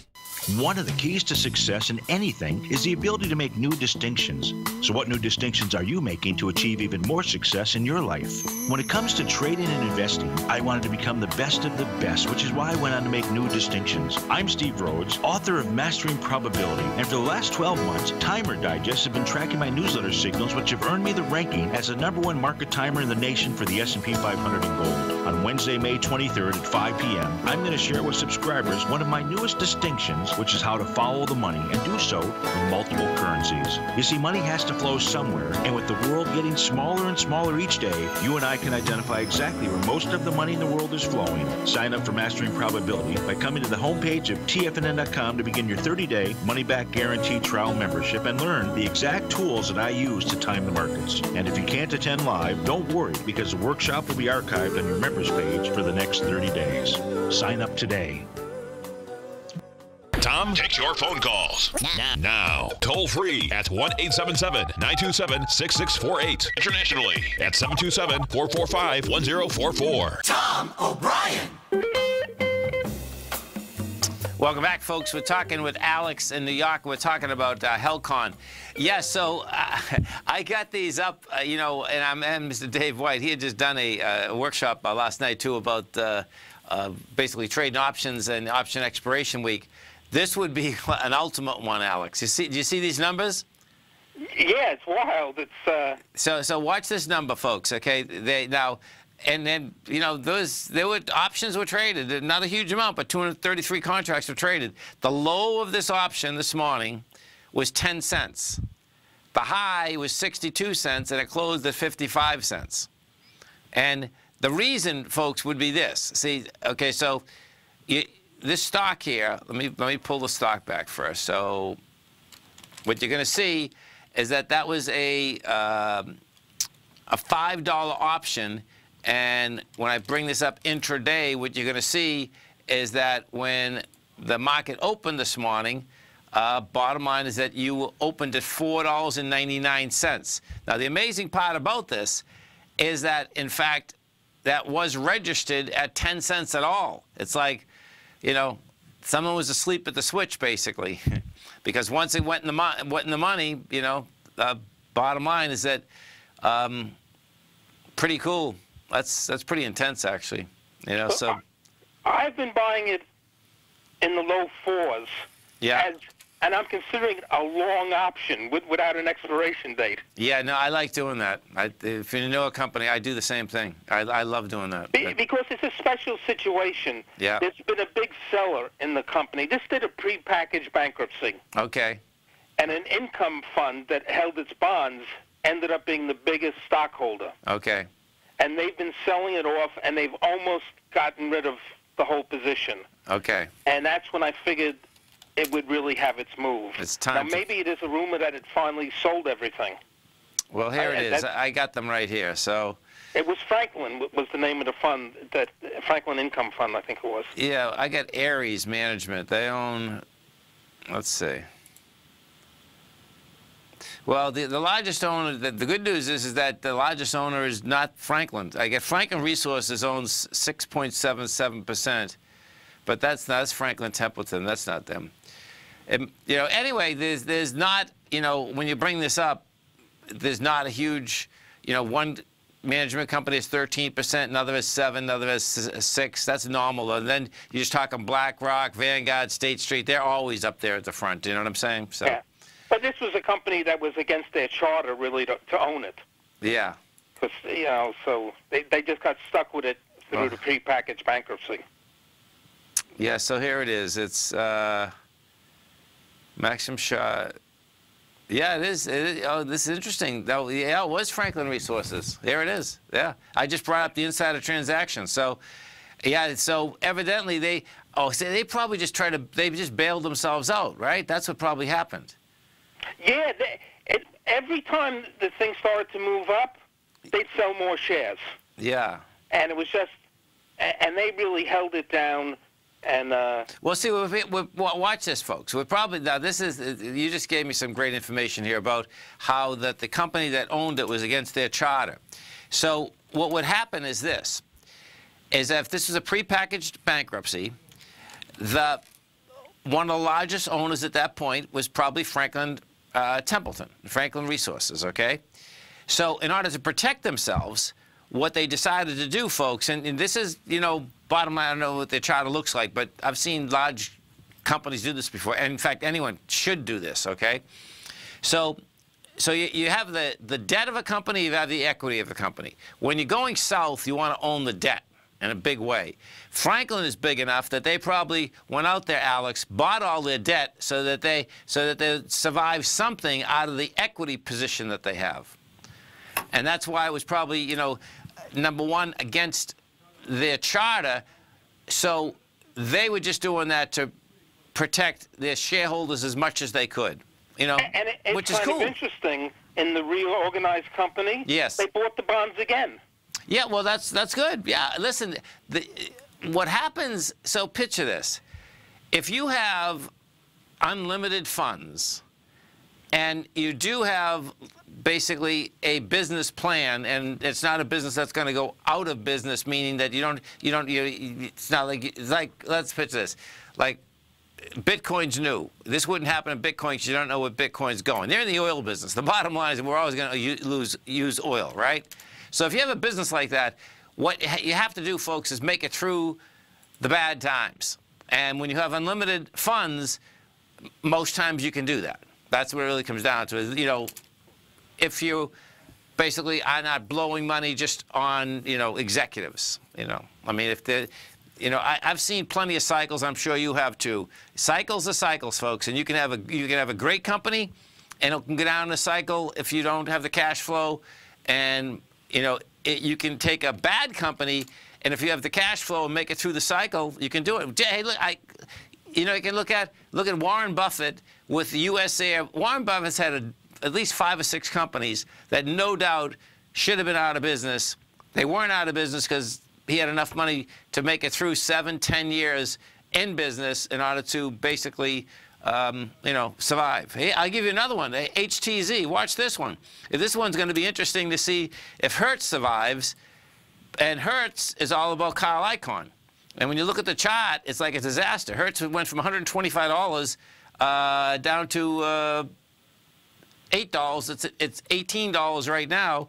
One of the keys to success in anything is the ability to make new distinctions. So what new distinctions are you making to achieve even more success in your life? When it comes to trading and investing, I wanted to become the best of the best, which is why I went on to make new distinctions. I'm Steve Rhodes, author of Mastering Probability, and for the last 12 months, Timer Digest have been tracking my newsletter signals, which have earned me the ranking as the #1 market timer in the nation for the S&P 500 in gold. On Wednesday, May 23rd at 5 p.m., I'm going to share with subscribers one of my newest distinctions, which is how to follow the money and do so in multiple currencies. You see, money has to flow somewhere, and with the world getting smaller and smaller each day, you and I can identify exactly where most of the money in the world is flowing. Sign up for Mastering Probability by coming to the homepage of TFNN.com to begin your 30-day money-back guaranteed trial membership and learn the exact tools that I use to time the markets. And if you can't attend live, don't worry, because the workshop will be archived on your members page for the next 30 days. Sign up today. Tom takes your phone calls now. Toll free at 1-877-927-6648. Internationally at 727-445-1044. Tom O'Brien. Welcome back, folks. We're talking with Alex in New York. We're talking about Helcon. Yeah, so I got these up, you know, and Mr. Dave White. He had just done a workshop last night, too, about basically trading options and option expiration week. This would be an ultimate one, Alex. Do you see these numbers? Yeah, it's wild. It's So watch this number, folks. Okay, and then you know options were traded. Not a huge amount, but 233 contracts were traded. The low of this option this morning was 10 cents. The high was 62 cents, and it closed at 55 cents. And the reason, folks, would be this. See, okay, so this stock here, let me pull the stock back first. So what you're going to see is that was a $5 option, and when I bring this up intraday, what you're going to see is that when the market opened this morning, bottom line is that you opened at $4.99. Now, the amazing part about this is that, in fact, that was registered at 10 cents at all. It's like, you know, someone was asleep at the switch, basically, because once it went in the money, you know, bottom line is that pretty cool. That's pretty intense, actually. You know, so I've been buying it in the low fours. Yeah. And I'm considering it a long option without an expiration date. Yeah, no, I like doing that. If you know a company, I do the same thing. I love doing that. Because it's a special situation. Yeah. There's been a big seller in the company. This did a prepackaged bankruptcy. Okay. And an income fund that held its bonds ended up being the biggest stockholder. Okay. And they've been selling it off, and they've almost gotten rid of the whole position. Okay. And that's when I figured it would really have its move. It's time. Now, maybe it is a rumor that it finally sold everything. Well, here it is. I got them right here. So it was Franklin was the name of the fund, that Franklin Income Fund, I think it was. Yeah, I got Ares Management. They own, let's see. Well, the largest owner, the good news is that the largest owner is not Franklin. I get Franklin Resources owns 6.77%, but that's Franklin Templeton. That's not them. And, you know, anyway, there's not, you know, when you bring this up, there's not a huge, you know, one management company is 13%, another is 7%, another is 6%. That's normal. And then you're just talking BlackRock, Vanguard, State Street. They're always up there at the front. You know what I'm saying? So. Yeah. But this was a company that was against their charter, really, to own it. Yeah. Because, you know, so they just got stuck with it through the prepackaged bankruptcy. Yeah, so here it is. It's Maxim Shaw. Yeah, it is. Oh, this is interesting. Yeah, it was Franklin Resources. There it is. Yeah. I just brought up the insider transaction. So, yeah, so evidently they probably just they just bailed themselves out, right? That's what probably happened. Yeah, every time the thing started to move up, they'd sell more shares. Yeah. And it was just, and they really held it down. And well, see, watch this, folks. We're probably now. This is you just gave me some great information here about how that the company that owned it was against their charter. So what would happen is this: is that if this was a prepackaged bankruptcy, one of the largest owners at that point was probably Franklin Templeton, Franklin Resources. Okay, so in order to protect themselves, what they decided to do, folks, and this is, you know, bottom line, I don't know what their charter looks like, but I've seen large companies do this before. And in fact, anyone should do this, okay? So you have the debt of a company, you have the equity of the company. When you're going south, you want to own the debt in a big way. Franklin is big enough that they probably went out there, Alex, bought all their debt so that they survive something out of the equity position that they have. And that's why it was probably, you know, number one, against their charter. So they were just doing that to protect their shareholders as much as they could, you know, and which is cool. It's kind of interesting, in the reorganized company, yes, they bought the bonds again. Yeah, well, that's good. Yeah, listen, what happens, so picture this. If you have unlimited funds and you do have basically a business plan, and it's not a business that's going to go out of business, meaning that it's not like, let's picture this, like Bitcoin's new. This wouldn't happen in Bitcoin because you don't know where Bitcoin's going. They're in the oil business. The bottom line is we're always going to use oil, right? So if you have a business like that, what you have to do, folks, is make it through the bad times. And when you have unlimited funds, most times you can do that. That's what it really comes down to. You know, if you basically are not blowing money just on, you know, executives, you know. I mean, if the, you know, I've seen plenty of cycles. I'm sure you have too. Cycles are cycles, folks, and you can have a great company, and it can go down a cycle if you don't have the cash flow, and you know, you can take a bad company, and if you have the cash flow and make it through the cycle, you can do it. Hey, look, you know, you can look at Warren Buffett with US Air. Warren Buffett's had at least 5 or 6 companies that no doubt should have been out of business. They weren't out of business because he had enough money to make it through 7, 10 years in business in order to basically survive. Hey, I'll give you another one, HTZ. Watch this one. This one's going to be interesting to see if Hertz survives. And Hertz is all about Carl Icahn. And when you look at the chart, it's like a disaster. Hertz went from $125 down to $8. It's $18 right now.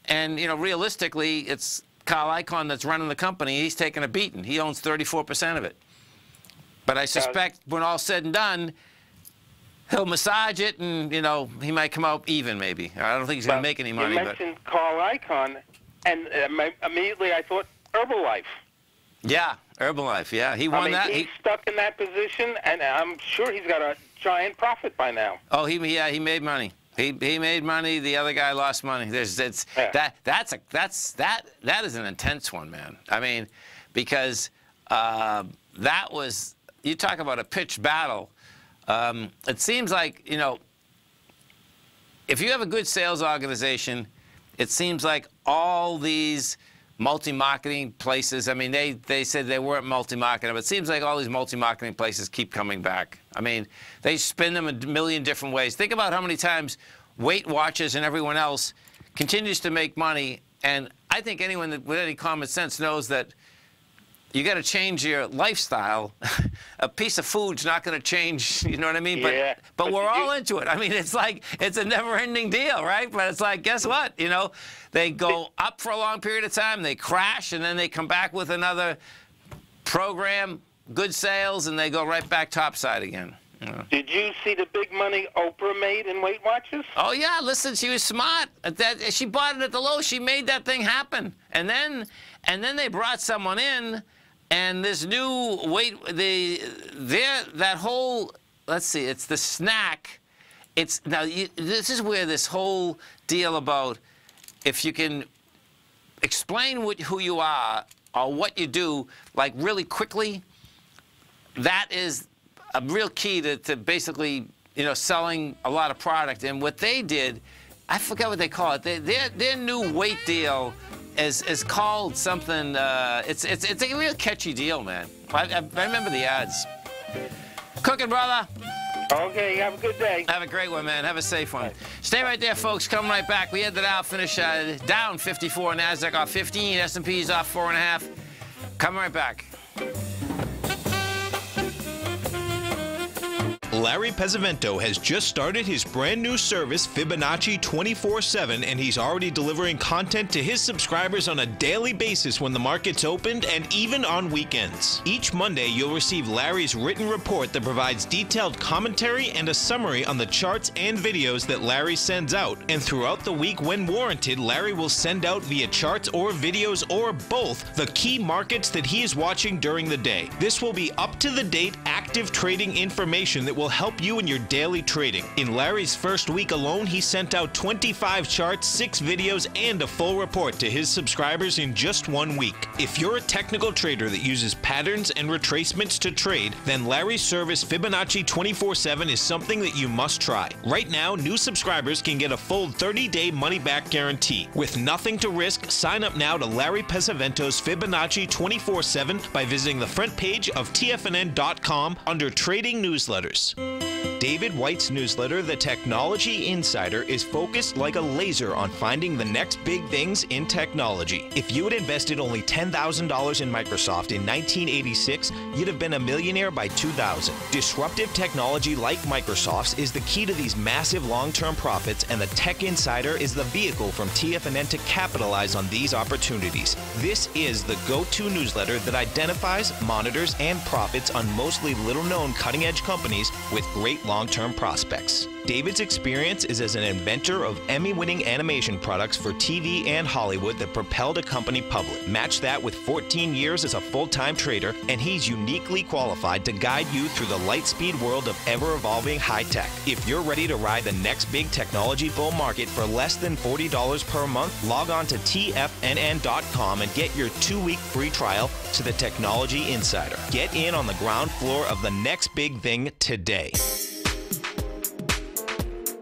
And, realistically, it's Carl Icahn that's running the company. He's taking a beating. He owns 34% of it. But I suspect when all's said and done, he'll massage it and, he might come out even maybe. I don't think he's going to make any money. You mentioned Carl Icahn, and immediately I thought Herbalife. Yeah, Herbalife, yeah. He won that. He's stuck in that position, and I'm sure he's got a giant profit by now. Oh, he made money. He made money. The other guy lost money. That is an intense one, man. I mean, because that was, you talk about a pitched battle. It seems like, if you have a good sales organization, it seems like all these multi-marketing places, I mean, they said they weren't multi-marketing, but it seems like all these multi-marketing places keep coming back. I mean, they spin them a million different ways. Think about how many times Weight Watchers and everyone else continues to make money, and I think anyone with any common sense knows that you got to change your lifestyle. A piece of food's not going to change, you know what I mean? Yeah. But we're all into it. I mean, it's like, it's a never-ending deal, right? But it's like, guess what? They go up for a long period of time, they crash, and then they come back with another program, good sales, and they go right back topside again. Did you see the big money Oprah made in Weight Watchers? Oh, yeah. Listen, she was smart. She bought it at the low. She made that thing happen. And then they brought someone in, and this new that whole, let's see, it's the snack. This is where this whole deal about if you can explain who you are or what you do, like really quickly, that is a real key to basically, selling a lot of product. And what they did, I forgot what they call it. Their new weight deal is called something. It's a real catchy deal, man. I remember the ads. Cooking, brother. Okay, have a good day. Have a great one, man. Have a safe one. Stay right there, folks. Come right back. We ended out, finish down 54. NASDAQ off 15. S&P's off 4.5. Come right back. Larry Pesavento has just started his brand new service, Fibonacci 24/7, and he's already delivering content to his subscribers on a daily basis when the market's opened and even on weekends. Each Monday, you'll receive Larry's written report that provides detailed commentary and a summary on the charts and videos that Larry sends out. And throughout the week, when warranted, Larry will send out via charts or videos or both the key markets that he is watching during the day. This will be up-to-the-date, active trading information that will help you in your daily trading. In Larry's first week alone, he sent out 25 charts, 6 videos, and a full report to his subscribers in just 1 week. If you're a technical trader that uses patterns and retracements to trade, then Larry's service Fibonacci 24/7 is something that you must try. Right now, new subscribers can get a full 30-day money-back guarantee. With nothing to risk, sign up now to Larry Pesavento's Fibonacci 24/7 by visiting the front page of TFNN.com under Trading Newsletters. David White's newsletter, The Technology Insider, is focused like a laser on finding the next big things in technology. If you had invested only $10,000 in Microsoft in 1986, you'd have been a millionaire by 2000. Disruptive technology like Microsoft's is the key to these massive long-term profits, and the Tech Insider is the vehicle from TFNN to capitalize on these opportunities. This is the go-to newsletter that identifies, monitors, and profits on mostly little-known cutting-edge companies with great long-term prospects. David's experience is as an inventor of Emmy-winning animation products for TV and Hollywood that propelled a company public. Match that with 14 years as a full-time trader, and he's uniquely qualified to guide you through the light-speed world of ever-evolving high-tech. If you're ready to ride the next big technology bull market for less than $40 per month, log on to TFNN.com and get your 2-week free trial to the Technology Insider. Get in on the ground floor of the next big thing today.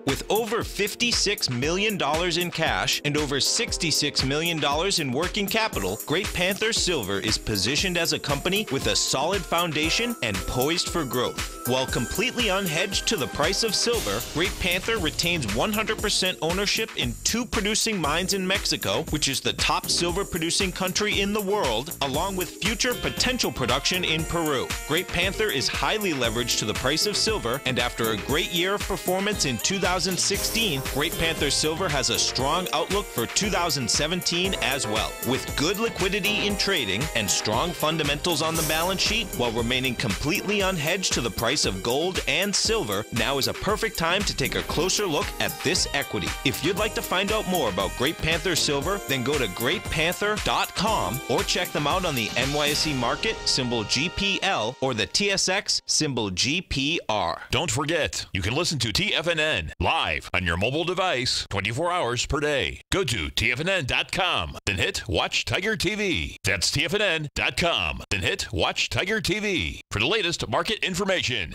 With over $56 million in cash and over $66 million in working capital, Great Panther Silver is positioned as a company with a solid foundation and poised for growth. While completely unhedged to the price of silver, Great Panther retains 100% ownership in 2 producing mines in Mexico, which is the top silver producing country in the world, along with future potential production in Peru. Great Panther is highly leveraged to the price of silver, and after a great year of performance in 2016, Great Panther Silver has a strong outlook for 2017 as well. With good liquidity in trading and strong fundamentals on the balance sheet, while remaining completely unhedged to the price of gold and silver, now is a perfect time to take a closer look at this equity. If you'd like to find out more about Great Panther Silver, then go to greatpanther.com or check them out on the NYSE market, symbol GPL, or the TSX, symbol GPR. Don't forget, you can listen to TFNN live on your mobile device 24 hours per day. Go to TFNN.com, then hit Watch Tiger TV. That's TFNN.com, then hit Watch Tiger TV for the latest market information.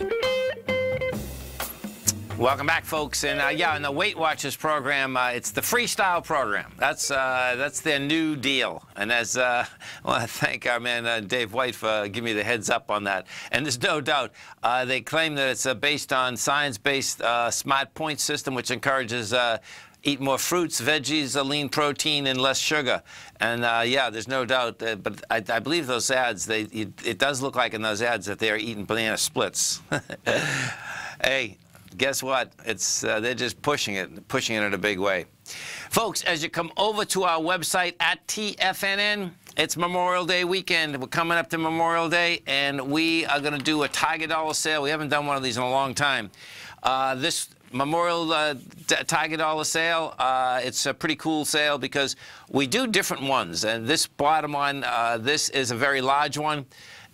Welcome back, folks. And yeah, in the Weight Watchers program, it's the freestyle program. That's their new deal. And as I want to thank our man Dave White for giving me the heads up on that. And there's no doubt they claim that it's based on science-based smart point system, which encourages eat more fruits, veggies, lean protein, and less sugar. And yeah, there's no doubt. But I believe those ads, it does look like in those ads that they're eating banana splits. Hey. Guess what? It's they're just pushing it in a big way. Folks, as you come over to our website at TFNN, it's Memorial Day weekend. We're coming up to Memorial Day, and we are going to do a Tiger Dollar sale. We haven't done one of these in a long time. This Memorial Tiger Dollar sale, it's a pretty cool sale because we do different ones. And this bottom one, this is a very large one.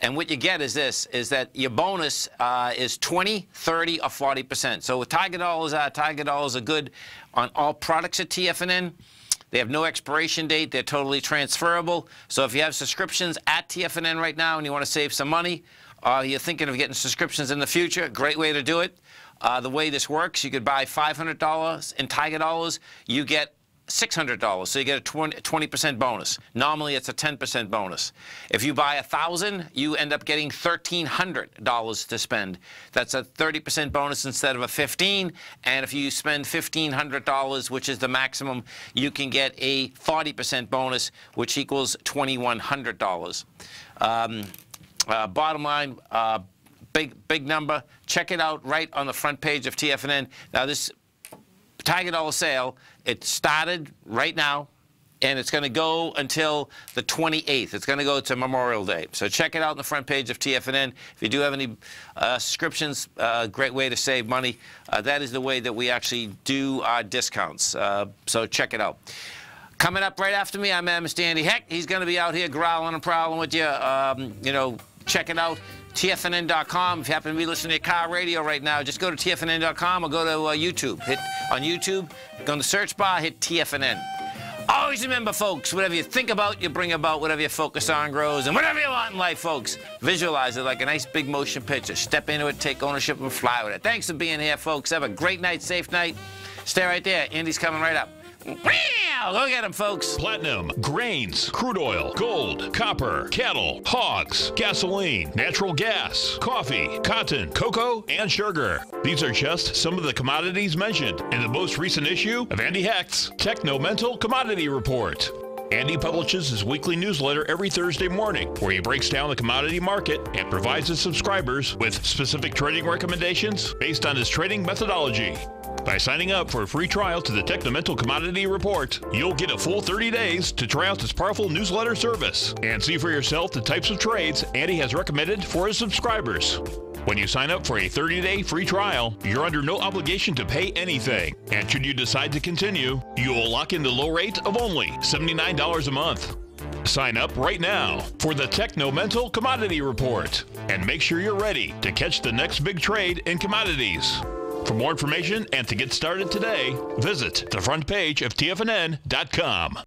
And what you get is this, is that your bonus is 20, 30, or 40%. So with Tiger Dollars are good on all products at TFNN. They have no expiration date. They're totally transferable. So if you have subscriptions at TFNN right now and you want to save some money, or you're thinking of getting subscriptions in the future, great way to do it. The way this works, you could buy $500 in Tiger Dollars. You get $600, so you get a 20% bonus. Normally, it's a 10% bonus. If you buy $1,000, you end up getting $1,300 to spend. That's a 30% bonus instead of a 15. And if you spend $1,500, which is the maximum, you can get a 40% bonus, which equals $2,100. Bottom line, big number. Check it out right on the front page of TFNN. Now, this Tiger Dollar sale, it started right now, and it's going to go until the 28th. It's going to go to Memorial Day. So check it out on the front page of TFNN. If you do have any subscriptions, great way to save money. That is the way that we actually do our discounts. So check it out. Coming up right after me, I'm Mr. Andy Heck. He's going to be out here growling and prowling with you. You know, check it out. TFNN.com. If you happen to be listening to your car radio right now, just go to TFNN.com or go to YouTube. Hit on YouTube, go in the search bar, hit TFNN. Always remember, folks, whatever you think about, you bring about. Whatever you focus on grows. And whatever you want in life, folks, visualize it like a nice big motion picture. Step into it, take ownership, and fly with it. Thanks for being here, folks. Have a great night, safe night. Stay right there. Andy's coming right up. Go get them, folks. Platinum, grains, crude oil, gold, copper, cattle, hogs, gasoline, natural gas, coffee, cotton, cocoa, and sugar. These are just some of the commodities mentioned in the most recent issue of Andy Hecht's Techno-Mental Commodity Report. Andy publishes his weekly newsletter every Thursday morning, where he breaks down the commodity market and provides his subscribers with specific trading recommendations based on his trading methodology. By signing up for a free trial to the Techno-Mental Commodity Report, you'll get a full 30 days to try out this powerful newsletter service and see for yourself the types of trades Andy has recommended for his subscribers. When you sign up for a 30-day free trial, you're under no obligation to pay anything. And should you decide to continue, you will lock in the low rate of only $79 a month. Sign up right now for the Techno-Mental Commodity Report and make sure you're ready to catch the next big trade in commodities. For more information and to get started today, visit the front page of TFNN.com.